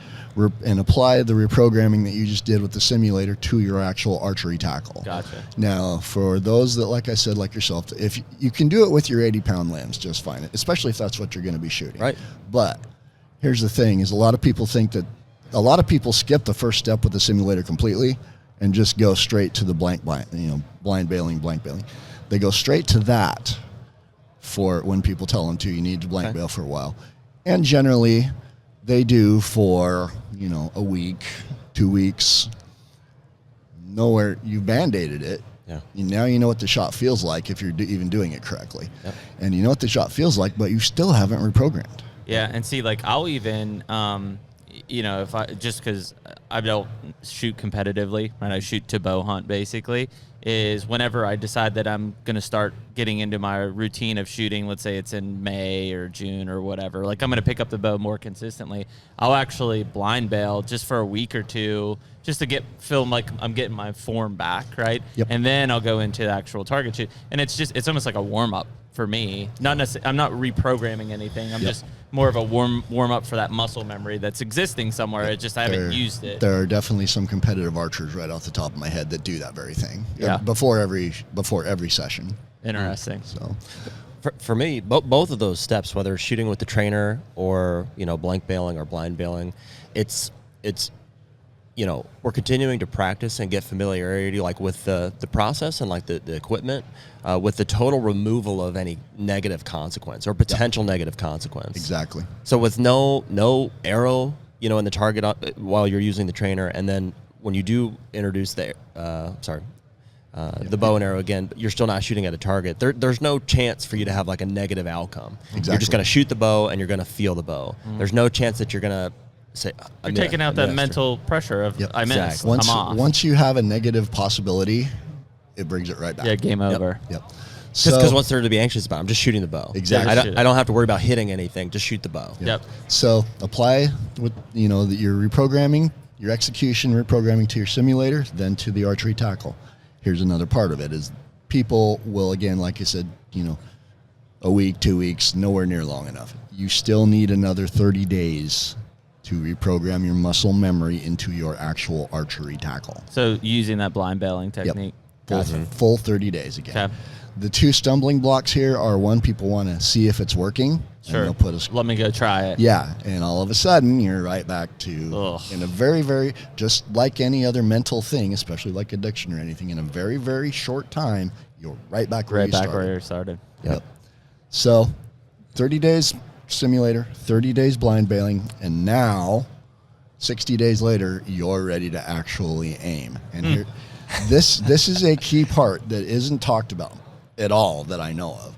apply the reprogramming that you just did with the simulator to your actual archery tackle. Gotcha. Now, for those that, like I said, like yourself, if you can do it with your 80-pound limbs, just fine, especially if that's what you're going to be shooting. Right. But here's the thing: is a lot of people skip the first step with the simulator completely and just go straight to the blind bailing, blank bailing. They go straight to that for when people tell them you need to blank bail for a while, and generally they do for a week, 2 weeks. Nowhere you band-aided it. Yeah. Now you know what the shot feels like if you're even doing it correctly. Yep. And you know what the shot feels like, but you still haven't reprogrammed. Yeah, and see, like, I'll even, if because I don't shoot competitively, right? I shoot to bow hunt, basically, is whenever I decide that I'm going to start getting into my routine of shooting, let's say it's in May or June or whatever, like I'm going to pick up the bow more consistently, I'll actually blind bail just for a week or two, just to feel like I'm getting my form back, right? Yep. And then I'll go into the actual target shoot. And it's almost like a warm-up for me. Not necessarily, I'm not reprogramming anything. I'm just more of a warm up for that muscle memory that's existing somewhere. It's just I haven't used it. There are definitely some competitive archers right off the top of my head that do that very thing. Yeah. Before every session. Interesting. So For me, both of those steps, whether it's shooting with the trainer or blank bailing or blind bailing, it's we're continuing to practice and get familiarity like with the process and like the equipment, with the total removal of any negative consequence or potential negative consequence. exactly. So with no arrow, in the target while you're using the trainer, and then when you do introduce the bow and arrow again, you're still not shooting at a target. There's no chance for you to have like a negative outcome. Exactly. You're just going to shoot the bow and you're going to feel the bow. There's no chance that you're going to say, You're taking out that mental pressure of Yep. I missed, Exactly. I'm off. Once you have a negative possibility, it brings it right back. Yeah, game over. Yep. Because what's there to be anxious about? I'm just shooting the bow. Exactly. I don't have to worry about hitting anything. Just shoot the bow. Yep. So apply with your reprogramming, your execution reprogramming to your simulator, then to the archery tackle. Here's another part of it is people will, again, like I said, a week, 2 weeks, nowhere near long enough. You still need another 30 days to reprogram your muscle memory into your actual archery tackle. So using that blind bailing technique. full 30 days again. Okay. The two stumbling blocks here are, one, people want to see if it's working. Sure. And they'll put Let me go try it. yeah, and all of a sudden you're right back to in a very, very, just like any other mental thing, especially like addiction or anything, in a very, very short time, you're right back where you started. Yep. So 30 days simulator, 30 days blind bailing, and now 60 days later, you're ready to actually aim. And here, this is a key part that isn't talked about at all that I know of.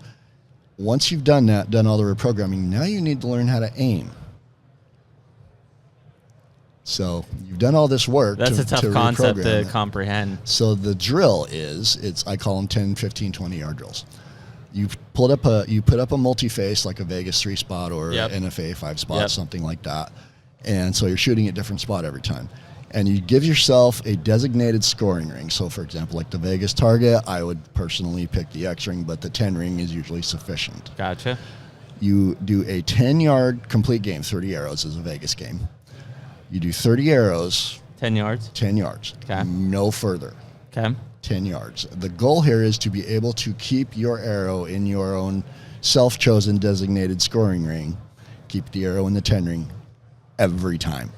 Once you've done that, done all the reprogramming, now you need to learn how to aim. So you've done all this work. That's a tough concept to it. comprehend. So the drill is, I call them 10, 15, 20-yard drills. You put up a multi-face like a Vegas 3-spot or an NFA 5-spot, something like that. And so you're shooting at different spot every time. And you give yourself a designated scoring ring. So, for example, like the Vegas target, I would personally pick the X ring, but the 10 ring is usually sufficient. Gotcha. You do a 10-yard complete game. 30 arrows is a Vegas game. You do 30 arrows. 10 yards? 10 yards. Okay. No further. Okay. 10 yards. The goal here is to be able to keep your arrow in your own self-chosen designated scoring ring. Keep the arrow in the 10 ring every time.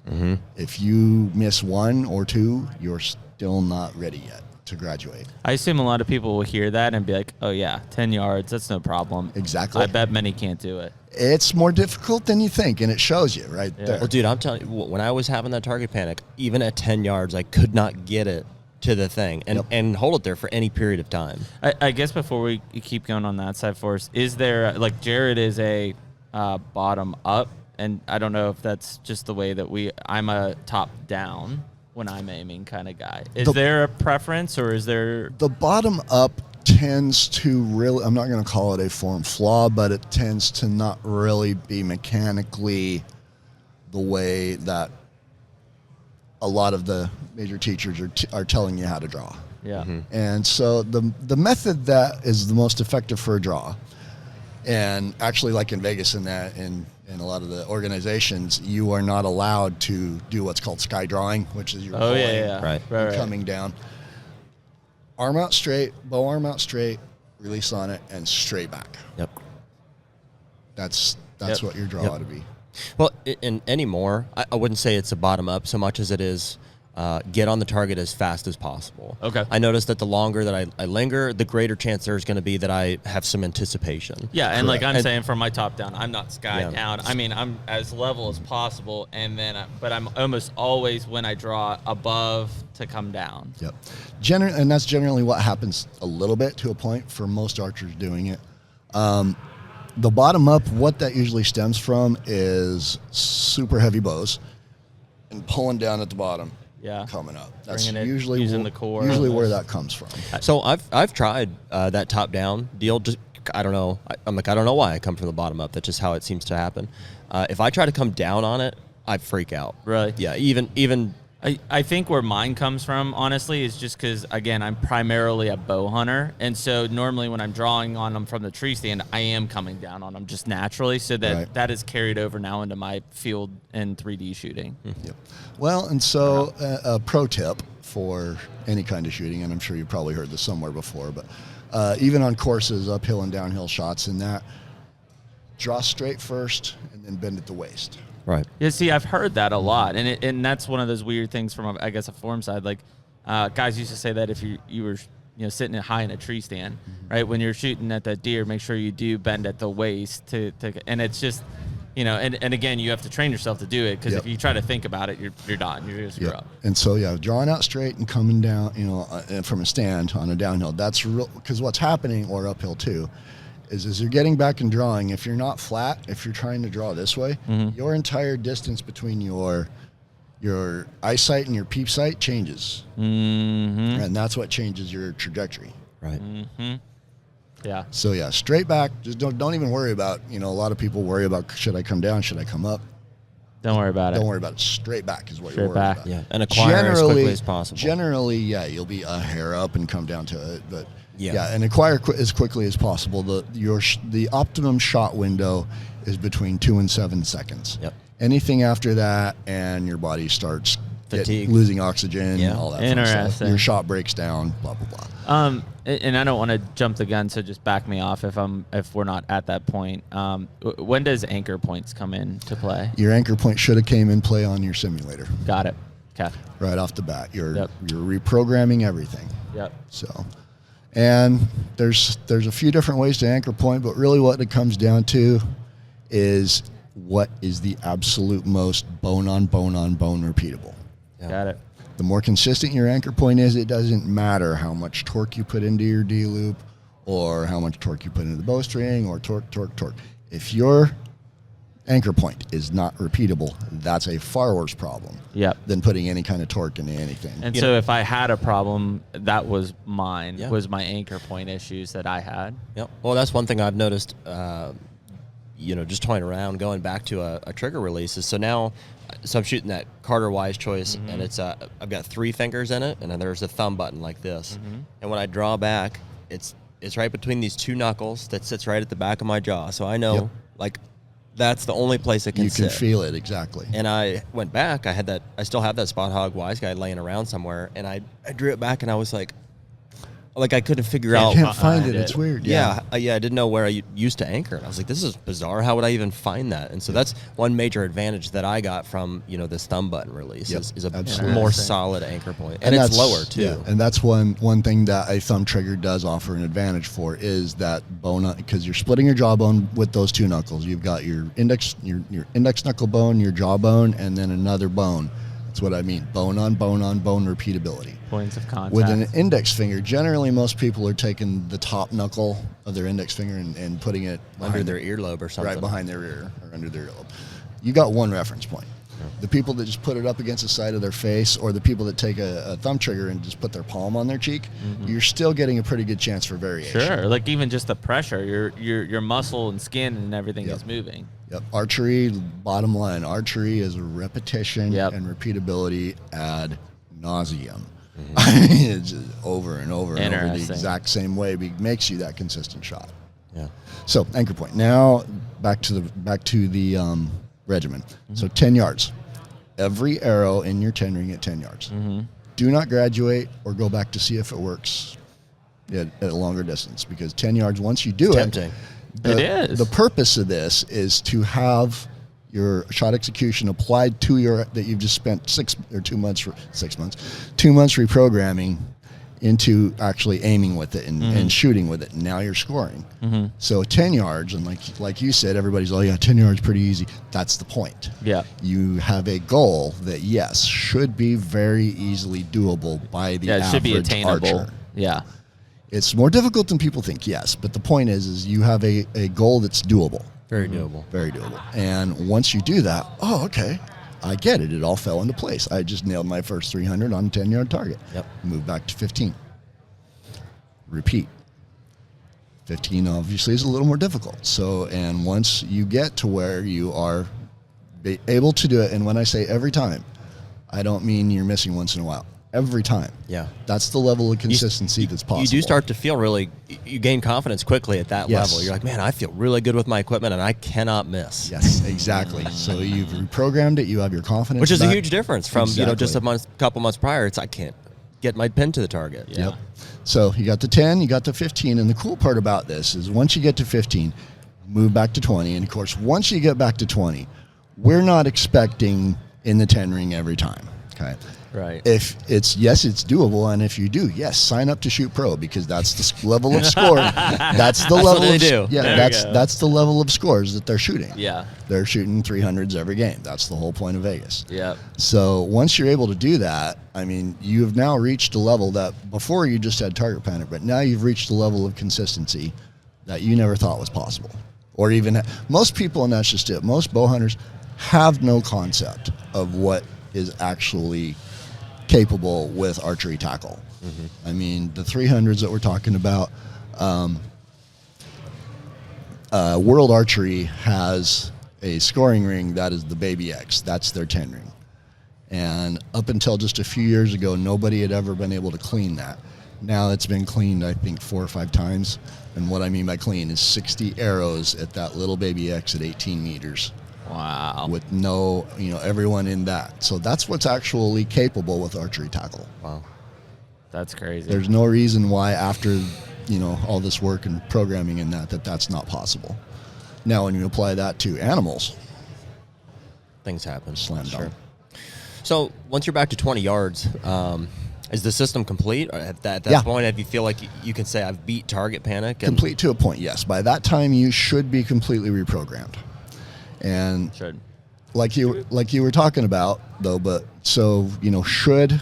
Mm-hmm. If you miss one or two, you're still not ready yet to graduate. I assume a lot of people will hear that and be like, oh, yeah, 10 yards, that's no problem. Exactly. I bet many can't do it. It's more difficult than you think, and it shows you right there. Well, dude, I'm telling you, when I was having that target panic, even at 10 yards, I could not get it to the thing and hold it there for any period of time. I guess before we keep going on that side for us, is there, like Jared is a bottom up, and I don't know if that's just the way that I'm a top down when I'm aiming kind of guy. Is there a preference, or is there? The bottom up tends to really, I'm not going to call it a form flaw, but it tends to not really be mechanically the way that a lot of the major teachers are telling you how to draw. Yeah. Mm-hmm. And so the method that is the most effective for a draw, and actually like in Vegas and that, in a lot of the organizations, you are not allowed to do what's called sky drawing, which is your right. coming down. Arm out straight, bow arm out straight, release on it, and straight back. Yep. That's what your draw ought to be. Well, and anymore, I wouldn't say it's a bottom up so much as it is get on the target as fast as possible. Okay. I noticed that the longer that I linger, the greater chance there's going to be that I have some anticipation. Yeah, and like I'm saying from my top down, I'm not sky down. I mean, I'm as level as possible, and then but I'm almost always, when I draw, above to come down. Yep. And that's generally what happens a little bit to a point for most archers doing it. The bottom up, what that usually stems from is super heavy bows and pulling down at the bottom. Yeah, coming up. That's usually using the core. Usually where that comes from. So I've tried that top down deal. Just I don't know. I'm like, I don't know why I come from the bottom up. That's just how it seems to happen. If I try to come down on it, I freak out. Really? Yeah. Even. I think where mine comes from, honestly, is just because, again, I'm primarily a bow hunter. And so normally when I'm drawing on them from the tree stand, I am coming down on them just naturally. So that is carried over now into my field and 3D shooting. Yep. Well, and so a pro tip for any kind of shooting, and I'm sure you've probably heard this somewhere before, but even on courses, uphill and downhill shots and that, draw straight first and then bend at the waist. Right. Yeah, see, I've heard that a lot, and that's one of those weird things from, I guess, a form side. Like, guys used to say that if you were sitting high in a tree stand, right, when you're shooting at that deer, make sure you do bend at the waist and it's just, and again, you have to train yourself to do it, because if you try to think about it, you're done. You're just up. And so drawing out straight and coming down, from a stand on a downhill. That's real, because what's happening, or uphill too, is as you're getting back and drawing, if you're not flat, if you're trying to draw this way, your entire distance between your eyesight and your peep sight changes. Mm-hmm. And that's what changes your trajectory. Right. Mm-hmm. Yeah. So straight back. Just don't even worry about, a lot of people worry about, should I come down, should I come up? Don't worry about it. Don't worry about it. Straight back is what you're worried about. Yeah. And acquire as quickly as possible. Generally, you'll be a hair up and come down to it, but and acquire as quickly as possible. The optimum shot window is between 2 and 7 seconds. Yep. Anything after that, and your body starts Fatigue. losing oxygen, Yeah. all that fun stuff. Interesting. Your shot breaks down, blah, blah, blah. And I don't want to jump the gun, so just back me off if we're not at that point. When does anchor points come in to play? Your anchor point should have came in play on your simulator. Got it. Okay. Right off the bat. You're Yep. reprogramming everything. Yep. So, and there's a few different ways to anchor point, but really what it comes down to is what is the absolute most bone on bone repeatable. Yeah. Got it. The more consistent your anchor point is, it doesn't matter how much torque you put into your D loop or how much torque you put into the bowstring or torque. If your anchor point is not repeatable, that's a far worse problem Yep. than putting any kind of torque into anything. And so if I had a problem, that was mine, Yeah. was my anchor point issues that I had. Yep. Well, that's one thing I've noticed, just toying around, going back to a trigger releases. So now, I'm shooting that Carter Wise choice, and it's I've got 3 fingers in it, and then there's a thumb button like this. And when I draw back, it's right between these 2 knuckles that sits right at the back of my jaw. So I know, that's the only place it can sit. You can feel it, exactly. And I went back. I still have that Spot Hog Wise Guy laying around somewhere, and I drew it back, and I was like I couldn't figure out. I can't find it. it. It's weird. Yeah, I didn't know where I used to anchor. And I was like, this is bizarre. How would I even find that? And so that's one major advantage that I got from, this thumb button release is a absolutely. more solid anchor point. And it's that's lower, too. Yeah, and that's one thing that a thumb trigger does offer an advantage for is that bone, because you're splitting your jawbone with those 2 knuckles. You've got your index knuckle bone, your jawbone, and then another bone. That's what I mean. Bone on bone repeatability. Points of contact. With an index finger, generally most people are taking the top knuckle of their index finger and putting it Under their earlobe or something. right behind their ear or under their earlobe. You got one reference point. The people that just put it up against the side of their face, or the people that take a thumb trigger and just put their palm on their cheek, you're still getting a pretty good chance for variation. Sure, like even just the pressure, your muscle and skin and everything is moving. Yep. Archery, bottom line, archery is a repetition and repeatability ad nauseum. It's just over and over and over the exact same way. Makes you that consistent shot. Yeah. So anchor point. Now back to the regimen. So 10 yards. Every arrow in your 10 ring at 10 yards. Do not graduate or go back to see if it works at a longer distance, because 10 yards, once you do Tempting. It is. The purpose of this is to have your shot execution applied to that you've just spent 2 months reprogramming into actually aiming with it and shooting with it. And now you're scoring. So 10 yards, and like you said, everybody's, 10 yards pretty easy. That's the point. Yeah. You have a goal that, yes, should be very easily doable by the average it should be attainable. archer. Yeah. It's more difficult than people think, yes. But the point is you have a goal that's doable. Very doable. Very doable. And once you do that, okay, I get it. It all fell into place. I just nailed my first 300 on a 10-yard target. Yep. Move back to 15. Repeat. 15 obviously is a little more difficult. So, and once you get to where you are able to do it, and when I say every time, I don't mean you're missing once in a while. Every time. Yeah. That's the level of consistency that's possible. You do start to feel you gain confidence quickly at that level. You're like, man, I feel really good with my equipment and I cannot miss. Yes, exactly. So you've reprogrammed it, you have your confidence. Which is back. a huge difference from, just couple months prior. I can't get my pin to the target. Yeah. Yep. So you got the 10, you got the 15, and the cool part about this is once you get to 15, move back to 20. And of course, once you get back to 20, we're not expecting in the 10 ring every time. Okay. Right. If it's doable, and if you do, yes, sign up to Shoot Pro, because that's the level of score. That's the level what they of do. Yeah, that's the level of scores that they're shooting. Yeah. They're shooting 300s every game. That's the whole point of Vegas. Yeah. So once you're able to do that, I mean, you've now reached a level that before you just had target panic, but now you've reached a level of consistency that you never thought was possible. Or even most people, and that's just it, most bow hunters have no concept of what is actually capable with archery tackle. I mean, the 300s that we're talking about, World Archery has a scoring ring that is the Baby X. That's their 10 ring. And up until just a few years ago, nobody had ever been able to clean that. Now it's been cleaned, I think, 4 or 5 times. And what I mean by clean is 60 arrows at that little Baby X at 18 meters. Wow. With no, everyone in that. So that's what's actually capable with archery tackle. Wow. That's crazy. There's no reason why after, all this work and programming in that's not possible. Now, when you apply that to animals, things happen. Slam dunk. Sure. So once you're back to 20 yards, is the system complete? Or at that point, if you feel like you can say, I've beat target panic? Complete to a point, yes. By that time, you should be completely reprogrammed. And like you were talking about, though, but so,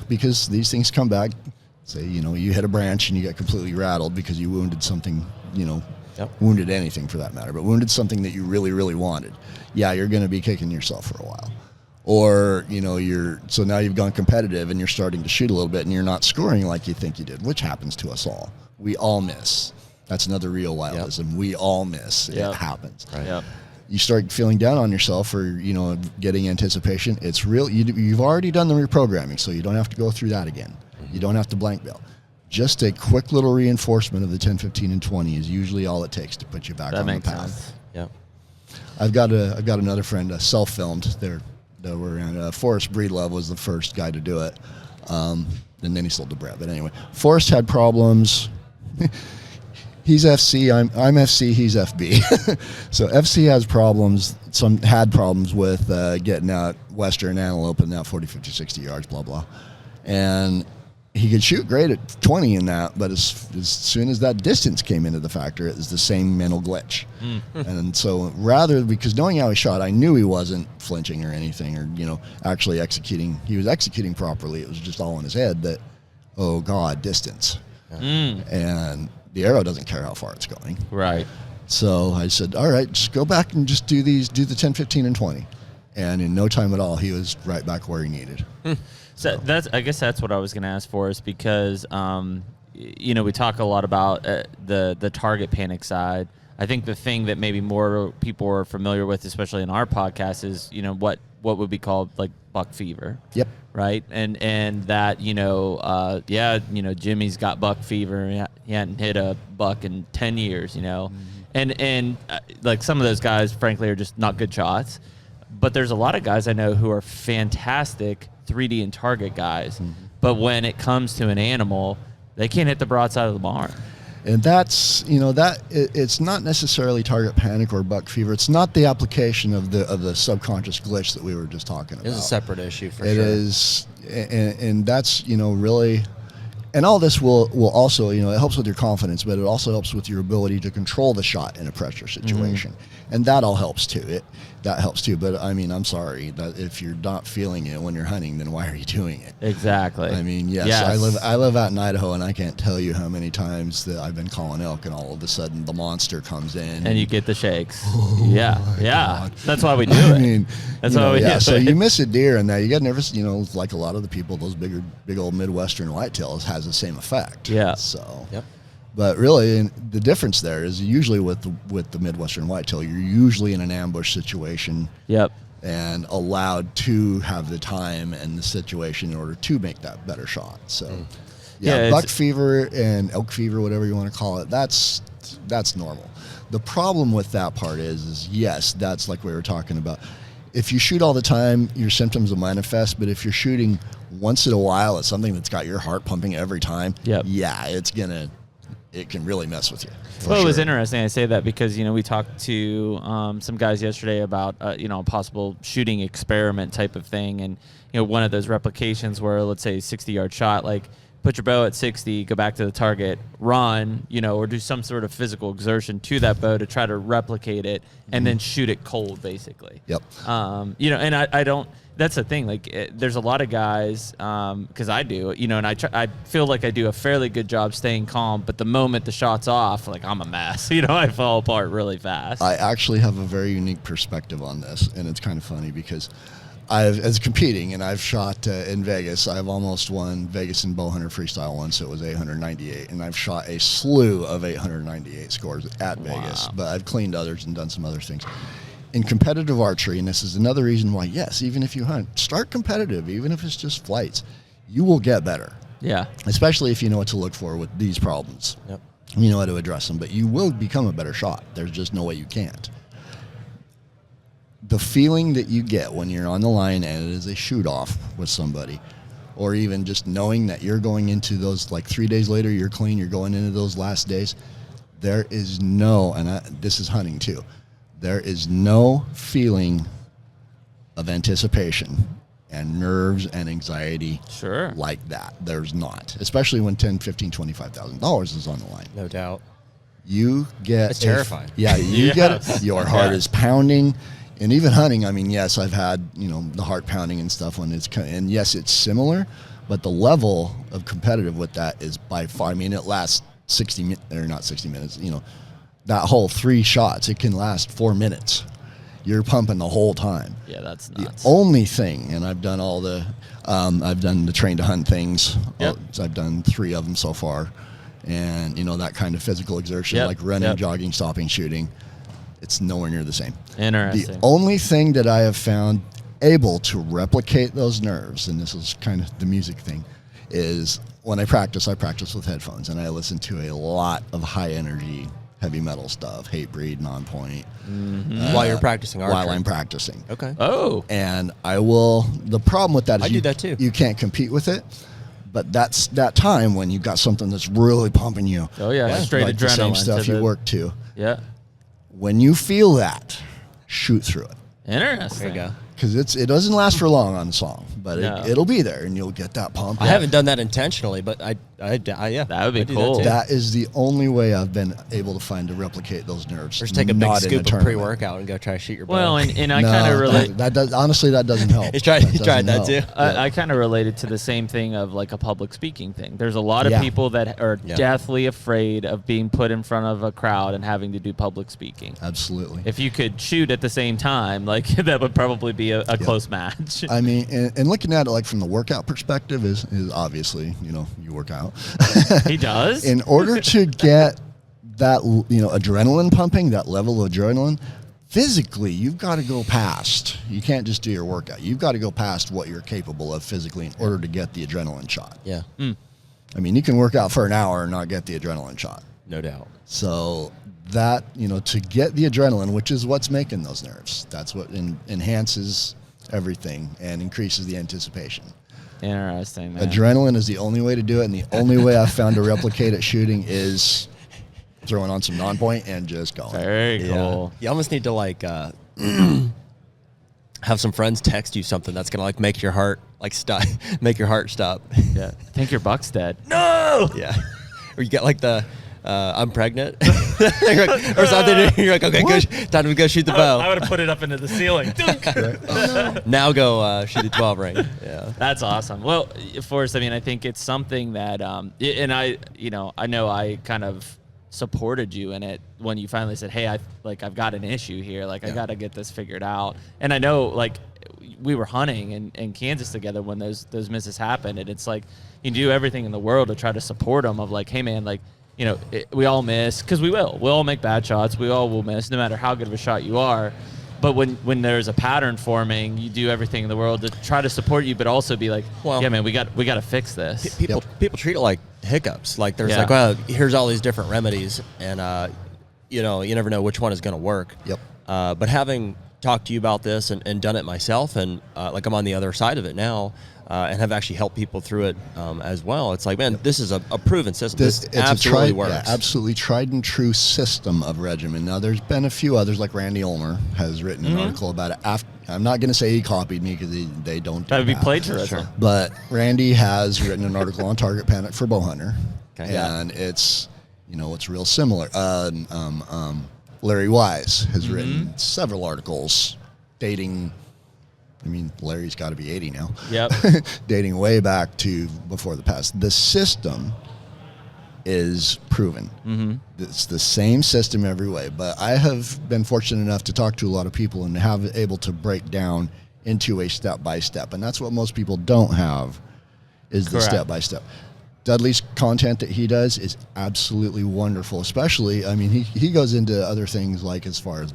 because these things come back, say, you hit a branch and you get completely rattled because you wounded something, wounded anything for that matter, but wounded something that you really, really wanted. Yeah, you're going to be kicking yourself for a while. Or, so now you've gone competitive and you're starting to shoot a little bit and you're not scoring like you think you did, which happens to us all. We all miss. That's another real wildism. Yep. We all miss. Yep. It happens. Right. Yep. You start feeling down on yourself or, getting anticipation. It's real. You've already done the reprogramming, so you don't have to go through that again. Mm-hmm. You don't have to blank bail. Just a quick little reinforcement of the 10, 15, and 20 is usually all it takes to put you back on the path. Sense. Yep. I've got another friend, self-filmed. That were around. Forrest Breedlove was the first guy to do it, and then he sold to Brett. But anyway, Forrest had problems. He's FC. I'm FC. He's FB. So FC has problems. Had problems with getting out Western antelope and that 40, 50, 60 yards, blah blah, and he could shoot great at 20 in that, but as soon as that distance came into the factor, it was the same mental glitch. And so because knowing how he shot, I knew he wasn't flinching or anything or, actually executing. He was executing properly. It was just all in his head that, oh, God, distance. And the arrow doesn't care how far it's going. Right. So I said, all right, just go back and just do the 10, 15, and 20. And in no time at all, he was right back where he needed. So I guess that's what I was going to ask for, is because we talk a lot about the target panic side. I think the thing that maybe more people are familiar with, especially in our podcast, is what would be called like buck fever. Yep. Right. And that Jimmy's got buck fever. He hadn't hit a buck in 10 years. And like some of those guys, frankly, are just not good shots. But there's a lot of guys I know who are fantastic 3D and target guys, but when it comes to an animal, they can't hit the broadside of the barn. And that's, it's not necessarily target panic or buck fever. It's not the application of the subconscious glitch that we were just talking about. It's a separate issue for sure. It is, and that's, really, and all this will also, it helps with your confidence, but it also helps with your ability to control the shot in a pressure situation. And that all helps too. That helps too. But I mean, I'm sorry that if you're not feeling it when you're hunting, then why are you doing it? Exactly. I mean, yes. I live out in Idaho, and I can't tell you how many times that I've been calling elk, and all of a sudden the monster comes in, and you get the shakes. Yeah. God. That's why we do it. I mean, that's why we do it. So you miss a deer, and that you get nervous. Like a lot of the people, those big old Midwestern whitetails has the same effect. Yeah. So. Yep. But really, the difference there is usually with the Midwestern whitetail, you're usually in an ambush situation. Yep. And allowed to have the time and the situation in order to make that better shot. So, buck fever and elk fever, whatever you want to call it, that's normal. The problem with that part is yes, that's like we were talking about. If you shoot all the time, your symptoms will manifest. But if you're shooting once in a while at something that's got your heart pumping every time, it can really mess with you. Well, it was interesting I say that because, we talked to some guys yesterday about, a possible shooting experiment type of thing. And, one of those replications where, let's say, a 60-yard shot, like put your bow at 60, go back to the target, run, or do some sort of physical exertion to that bow to try to replicate it and then shoot it cold, basically. Yep. And I don't... That's the thing. Like, there's a lot of guys, because I do, and I feel like I do a fairly good job staying calm. But the moment the shot's off, like I'm a mess. I fall apart really fast. I actually have a very unique perspective on this, and it's kind of funny because as competing, and I've shot in Vegas. I've almost won Vegas in Bowhunter Freestyle once. So it was 898, and I've shot a slew of 898 scores at Vegas. But I've cleaned others and done some other things. In competitive archery, and this is another reason why, yes, even if you hunt, start competitive, even if it's just flights, you will get better. Yeah. Especially if you know what to look for with these problems. Yep. You know how to address them, but you will become a better shot. There's just no way you can't. the feeling that you get when you're on the line and it is a shoot off with somebody, or even just knowing that you're going into those, like 3 days later, you're clean, you're going into those last days, there is no, and this is hunting too, there is no feeling of anticipation and nerves and anxiety like that. There's not, especially when $10,000, $15,000, $25,000 is on the line. No doubt. You get it's terrifying. You get your heart is pounding. And even hunting, I mean, yes, I've had, the heart pounding and stuff and yes, it's similar, but the level of competitive with that is by far, I mean, it lasts 60 minutes, or not 60 minutes, that whole 3 shots, it can last 4 minutes. You're pumping the whole time. Yeah, that's nuts. The only thing, and I've done I've done the train to hunt things. Yep. I've done 3 of them so far. And, that kind of physical exertion, like running, jogging, stopping, shooting. It's nowhere near the same. Interesting. The only thing that I have found able to replicate those nerves, and this is kind of the music thing, is when I practice with headphones, and I listen to a lot of high energy, heavy metal stuff, Hatebreed, Nonpoint. While you're practicing archery? While I'm practicing. Okay. Oh. And the problem with that is I do that too. You can't compete with it. But that's that time when you've got something that's really pumping you. Oh, yeah. Straight like adrenaline. The same stuff you work to. Yeah. When you feel that, shoot through it. Interesting. There you go. Because it doesn't last for long on the song, but No. it'll be there, and you'll get that pump. I haven't done that intentionally, but yeah. That would be I do cool. too. That is the only way I've been able to find to replicate those nerves. Just take a big not in scoop of tournament. pre-workout and go try to shoot your bow. Well, and I No, kind of relate. That does, honestly, that doesn't help. He tried that doesn't too. help. I kind of related to the same thing of like a public speaking thing. There's a lot of Yeah. people that are Yeah. deathly afraid of being put in front of a crowd and having to do public speaking. Absolutely. If you could shoot at the same time, like that would probably be a close match. I mean, and looking at it like from the workout perspective is obviously, you work out. He does? In order to get that, adrenaline pumping, that level of adrenaline, physically, you've got to go past. You can't just do your workout. You've got to go past what you're capable of physically in order to get the adrenaline shot. Yeah. I mean, you can work out for an hour and not get the adrenaline shot. No doubt. So that, to get the adrenaline, which is what's making those nerves, that's what enhances everything and increases the anticipation. Interesting, man. Adrenaline is the only way to do it, and the only way I've found to replicate it shooting is throwing on some non-point and just going. Very cool. You almost need to have some friends text you something that's gonna make your heart stop, make your heart stop. Yeah. Think your buck's dead. No. Yeah. Or you get the I'm pregnant or something. You're like, okay, time to go shoot the bow. I would have put it up into the ceiling. Now go shoot a 12 ring. Yeah. That's awesome. Well, Forrest, I mean, I think it's something that, and I know I kind of supported you in it when you finally said, hey, I've got an issue here. I got to get this figured out. And I know, we were hunting in Kansas together when those misses happened. And it's you do everything in the world to try to support them of hey, man, we all miss, because we'll all make bad shots. We all will miss, no matter how good of a shot you are. But when there's a pattern forming, you do everything in the world to try to support you, but also be yeah, man, we got to fix this. People treat it like hiccups. There's well, here's all these different remedies, and you never know which one is going to work. Yep. But having talked to you about this and done it myself, and I'm on the other side of it now. And have actually helped people through it as well. It's man, this is a proven system. This absolutely works. Yeah, absolutely tried and true system of regimen. Now, there's been a few others, like Randy Ulmer has written an article about it. I'm not going to say he copied me because they don't. That would be plagiarism. Sure. But Randy has written an article on target panic for bow hunter, and it's it's real similar. Larry Wise has written several articles dating. I mean, Larry's got to be 80 now. Yep. Dating way back to before the past. The system is proven. Mm-hmm. It's the same system every way. But I have been fortunate enough to talk to a lot of people and have able to break down into a step-by-step. And that's what most people don't have, is the step-by-step. Dudley's content that he does is absolutely wonderful. Especially, I mean, he goes into other things as far as,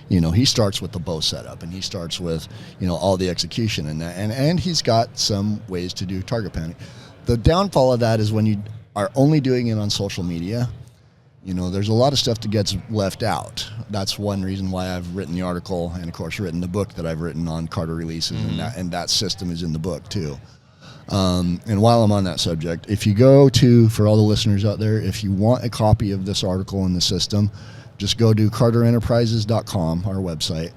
he starts with the bow setup, and he starts with, all the execution and that, and he's got some ways to do target panic. The downfall of that is when you are only doing it on social media, there's a lot of stuff that gets left out. That's one reason why I've written the article and, of course, written the book that I've written on Carter releases, and that system is in the book, too. And while I'm on that subject, if you go to, for all the listeners out there, if you want a copy of this article in the system, just go to carterenterprises.com, our website,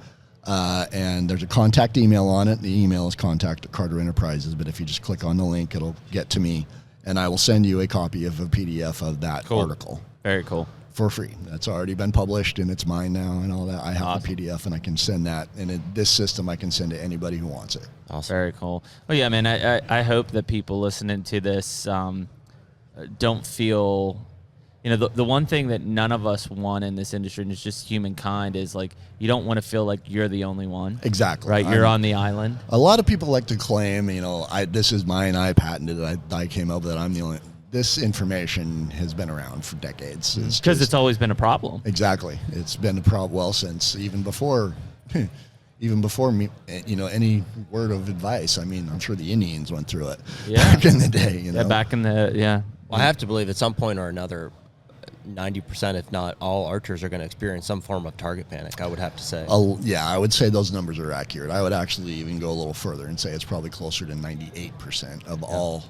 and there's a contact email on it. The email is contact@Carter Enterprises, but if you just click on the link, it'll get to me, and I will send you a copy of a PDF of that article. Very cool. For free. That's already been published, and it's mine now and all that. I have the PDF, and I can send that. And in this system, I can send to anybody who wants it. Awesome. Very cool. Well, yeah, man, I hope that people listening to this don't feel, the one thing that none of us want in this industry, and it's just humankind, is like you don't want to feel like you're the only one. Exactly. Right? You're on the island. A lot of people like to claim, this is mine, I patented it, I came up with it, I'm the only. This information has been around for decades. Because it's always been a problem. Exactly. It's been a problem, well, since even before me, any word of advice. I mean, I'm sure the Indians went through it back in the day. Yeah, back in the, yeah. Well, I have to believe at some point or another, 90%, if not all archers, are going to experience some form of target panic, I would have to say. Yeah, I would say those numbers are accurate. I would actually even go a little further and say it's probably closer to 98% of all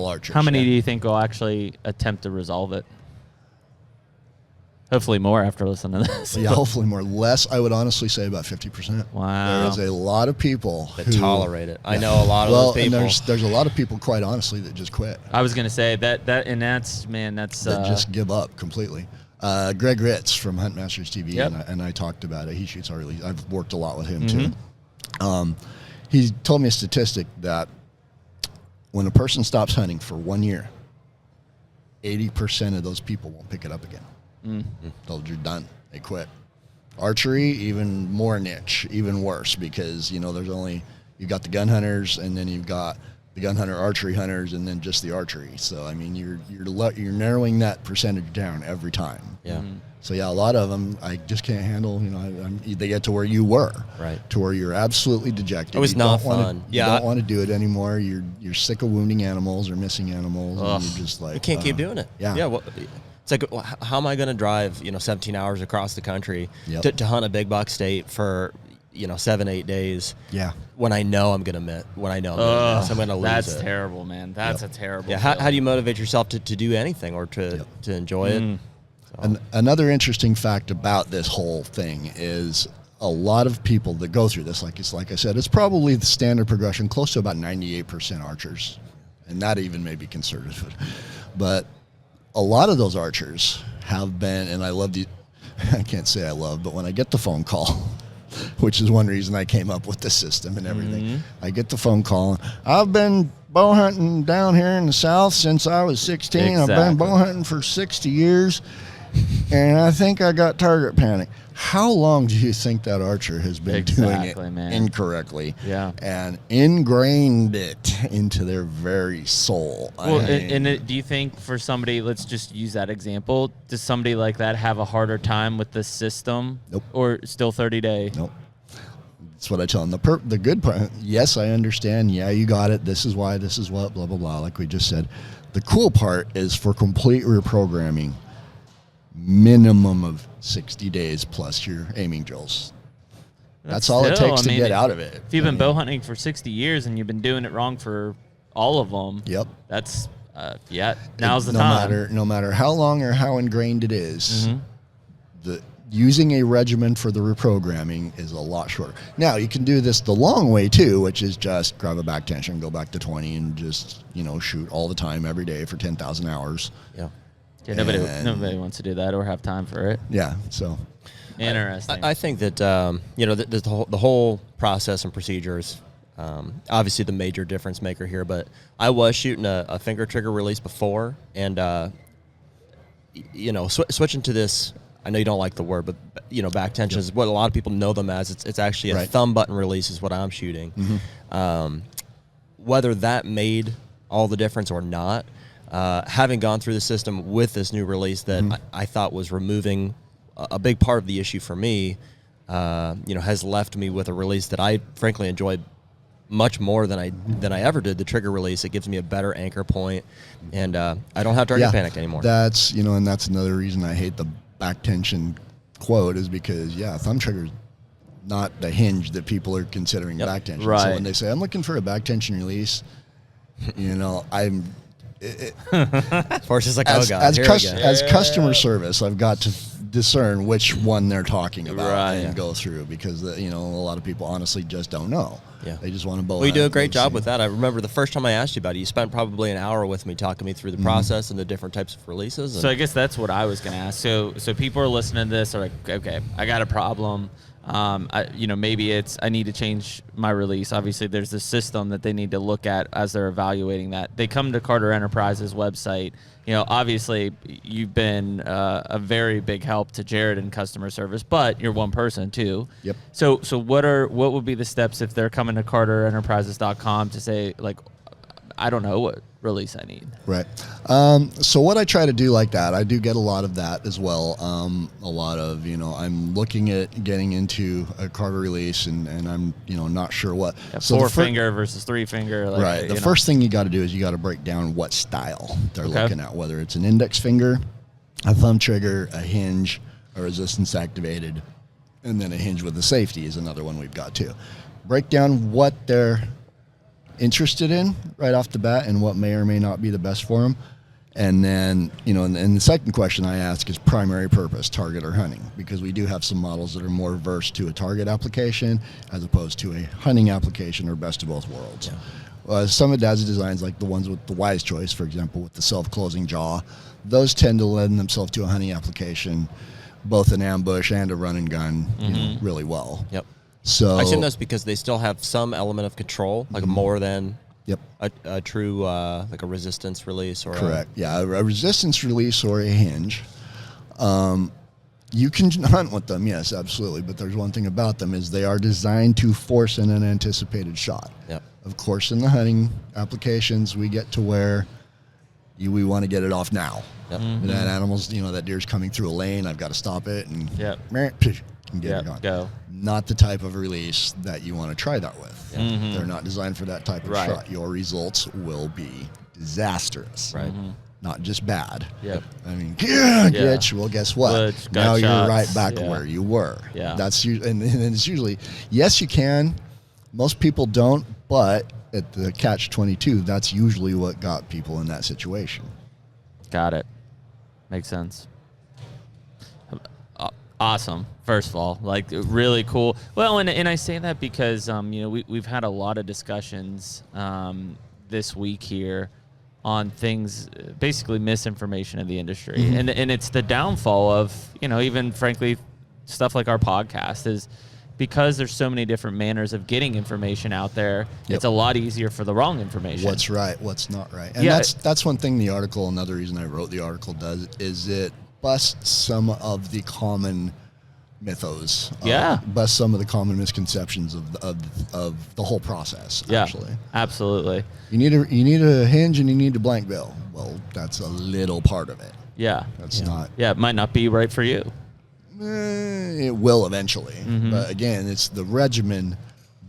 archers. How many do you think will actually attempt to resolve it? Hopefully more after listening to this. Yeah, hopefully more. Less, I would honestly say about 50%. Wow. There's a lot of people that tolerate it. I know a lot of those people. And there's a lot of people, quite honestly, that just quit. I was going to say that just give up completely. Greg Ritz from Hunt Masters TV, and I talked about it. He shoots our release. I've worked a lot with him too. He told me a statistic that when a person stops hunting for 1 year, 80% of those people won't pick it up again. You're done. They quit. Archery, even more niche, even worse, because there's only, you've got the gun hunters, and then you've got the gun hunter, archery hunters, and then just the archery. So I mean, you're narrowing that percentage down every time. Yeah. So yeah, a lot of them I just can't handle. They get to where you were, right? To where you're absolutely dejected. It was not fun. You don't want to do it anymore. You're sick of wounding animals or missing animals, and you're just like, you can't keep doing it. Yeah. Yeah. Well, it's like, how am I going to drive 17 hours across the country to hunt a big buck state for 7-8 days? Yeah. When I know I'm going to miss, I'm going to lose. That's terrible, man. That's a terrible. Yeah. How do you motivate yourself to do anything or to enjoy it? And another interesting fact about this whole thing is a lot of people that go through this, like I said, it's probably the standard progression, close to about 98% archers, and that even may be conservative, but a lot of those archers have been, and I can't say I love, but when I get the phone call, which is one reason I came up with the system and everything, I get the phone call, I've been bow hunting down here in the South since I was 16. Exactly. I've been bow hunting for 60 years, and I think I got target panic. How long do you think that archer has been doing it incorrectly? Yeah. And ingrained it into their very soul. Well, do you think for somebody, let's just use that example, does somebody like that have a harder time with the system? Nope. Or still 30-day? Nope. That's what I tell them. The good part, yes, I understand. Yeah, you got it. This is why, this is what, blah, blah, blah, like we just said. The cool part is for complete reprogramming, minimum of 60 days plus your aiming drills. That's all it takes to get out of it. If you've been bow hunting for 60 years and you've been doing it wrong for all of them, that's, now's the time. No matter how long or how ingrained it is, using a regimen for the reprogramming is a lot shorter. Now, you can do this the long way, too, which is just grab a back tension, go back to 20, and just, shoot all the time, every day for 10,000 hours. Yeah. Yeah, nobody wants to do that or have time for it. Yeah, so interesting. I think that the whole process and procedures, obviously the major difference maker here. But I was shooting a finger trigger release before, and switching to this. I know you don't like the word, but back tension is what a lot of people know them as. It's actually a thumb button release is what I'm shooting. Whether that made all the difference or not. Having gone through the system with this new release that I thought was removing a big part of the issue for me, has left me with a release that I frankly enjoy much more than I ever did the trigger release. It gives me a better anchor point, and I don't have target panic anymore. That's and that's another reason I hate the back tension quote, is because thumb trigger's not the hinge that people are considering back tension. Right. So when they say I'm looking for a back tension release, I'm. Forrest is like, as customer Yeah. service, I've got to discern which one they're talking about Right. and go through, because a lot of people honestly just don't know. Yeah. They just want to bow. Well, you do a great job with that. I remember the first time I asked you about it, you spent probably an hour with me talking me through the process and the different types of releases. So I guess that's what I was going to ask. So people are listening to this are like, okay, I got a problem. Maybe it's I need to change my release. Obviously, there's this system that they need to look at as they're evaluating that. They come to Carter Enterprises website. Obviously, you've been a very big help to Jared in customer service, but you're one person too. Yep. So what would be the steps if they're coming to CarterEnterprises.com to say, like, I don't know what release I need? Right. So what I try to do like that, I do get a lot of that as well. A lot of, I'm looking at getting into a Carter release and I'm, not sure what. Yeah, so four finger versus three finger. Like, right. The first thing you got to do is you got to break down what style they're Okay. looking at, whether it's an index finger, a thumb trigger, a hinge, a resistance activated, and then a hinge with a safety is another one we've got too. Break down what they're interested in right off the bat and what may or may not be the best for them. And then, and the second question I ask is primary purpose, target or hunting, because we do have some models that are more versed to a target application as opposed to a hunting application, or best of both worlds. Yeah. Some of Dad's designs, like the ones with the Wise Choice, for example, with the self-closing jaw, those tend to lend themselves to a hunting application, both an ambush and a run and gun, really well. Yep. So I assume that's because they still have some element of control, like more than a true like a resistance release or correct. A resistance release or a hinge. You can hunt with them, yes, absolutely. But there's one thing about them is they are designed to force in an anticipated shot. Yep. Of course, in the hunting applications, we get to where we want to get it off now. Yep. That animal's, that deer's coming through a lane. I've got to stop it and and get it gone. Go. Not the type of release that you want to try that with. Mm-hmm. They're not designed for that type of Right. shot. Your results will be disastrous. Right. Not just bad. Yep. I mean, glitch. Well, guess what? Glitch, now you're gunshots, right back where you were. Yeah. That's and it's usually, yes, you can. Most people don't, but at the catch-22, that's usually what got people in that situation. Got it. Makes sense. Awesome. First of all, like, really cool. Well, and I say that because we've had a lot of discussions this week here on things, basically misinformation in the industry, and it's the downfall of even frankly stuff like our podcast is because there's so many different manners of getting information out there. Yep. It's a lot easier for the wrong information. What's right, what's not right, and Yeah. that's one thing the article. Another reason I wrote the article does is it busts some of the common mythos. Busts some of the common misconceptions of the whole process. Yeah, actually, absolutely. You need a hinge and you need a blank bill. Well, that's a little part of it. Yeah, That's not. Yeah, it might not be right for you. It will eventually, but again, it's the regimen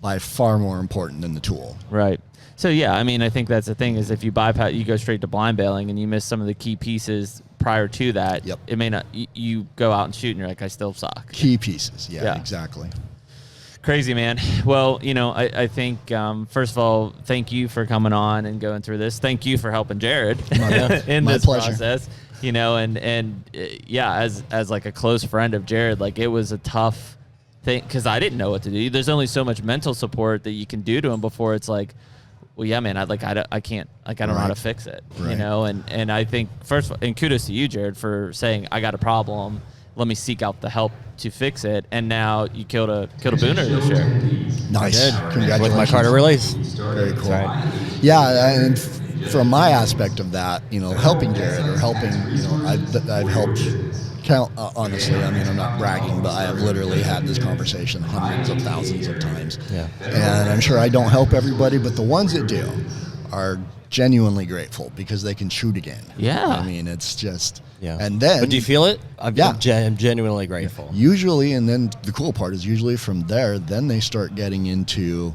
by far more important than the tool. Right. So yeah, I mean, I think that's the thing is if you bypass, you go straight to blind bailing and you miss some of the key pieces prior to that. Yep. It may not. You go out and shoot and you're like, I still suck. Key pieces. Yeah. Yeah. Exactly. Crazy, man. Well, I think first of all, thank you for coming on and going through this. Thank you for helping Jared in My this pleasure. process. As like a close friend of Jared, like it was a tough thing because I didn't know what to do. There's only so much mental support that you can do to him before it's like, well, yeah, man, I can't, I don't know how to fix it, Right. and I think first of all, and kudos to you, Jared, for saying I got a problem. Let me seek out the help to fix it. And now you killed a booner this year. Nice. Congratulations. With my Carter release. Very cool. Right. Yeah, and from my aspect of that, helping Jared or helping, I've helped count, honestly, I mean, I'm not bragging, but I have literally had this conversation hundreds of thousands of times. Yeah. And I'm sure I don't help everybody, but the ones that do are genuinely grateful because they can shoot again. Yeah. I mean, it's just, Yeah. and then. But do you feel it? I'm Yeah. genuinely grateful. Usually, and then the cool part is usually from there, then they start getting into,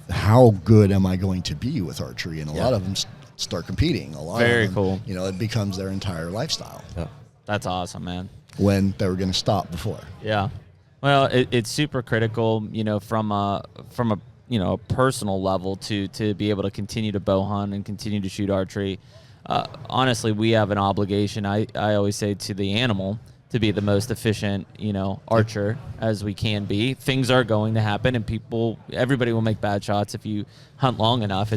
how good am I going to be with archery? And a Yeah. lot of them start competing. A lot Very of them, cool. It becomes their entire lifestyle Yeah. That's awesome, man. when they were going to stop before. Yeah. Well, it's super critical, from a a personal level to be able to continue to bow hunt and continue to shoot archery. Honestly, we have an obligation. I always say to the animal to be the most efficient, archer as we can be. Things are going to happen, and everybody will make bad shots if you hunt long enough.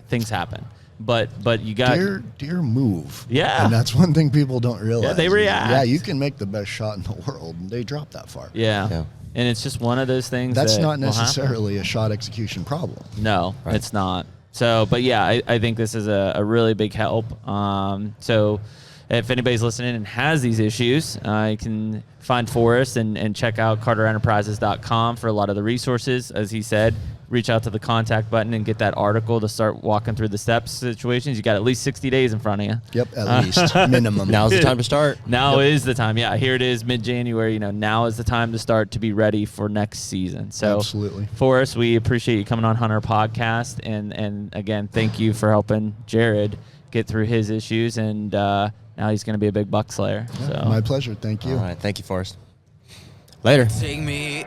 Things happen. But you got deer move. Yeah. And that's one thing people don't realize. Yeah, they react. Yeah, you can make the best shot in the world, and they drop that far. Yeah. And it's just one of those things That's that not will happen. necessarily a shot execution problem. No, Right. it's not. So, but yeah, I think this is a really big help. So if anybody's listening and has these issues, you can find Forrest and check out CarterEnterprises.com for a lot of the resources. As he said, reach out to the contact button and get that article to start walking through the steps situations. You got at least 60 days in front of you. Yep, at least minimum. Now's the time to start. Now is the time. Yeah, here it is, mid-January. Now is the time to start to be ready for next season. So, Absolutely. Forrest, we appreciate you coming on HUNTR Podcast, and again, thank you for helping Jared get through his issues, and now he's going to be a big buck slayer. Yeah, So my pleasure. Thank you. All right. Thank you, Forrest. Later. Take me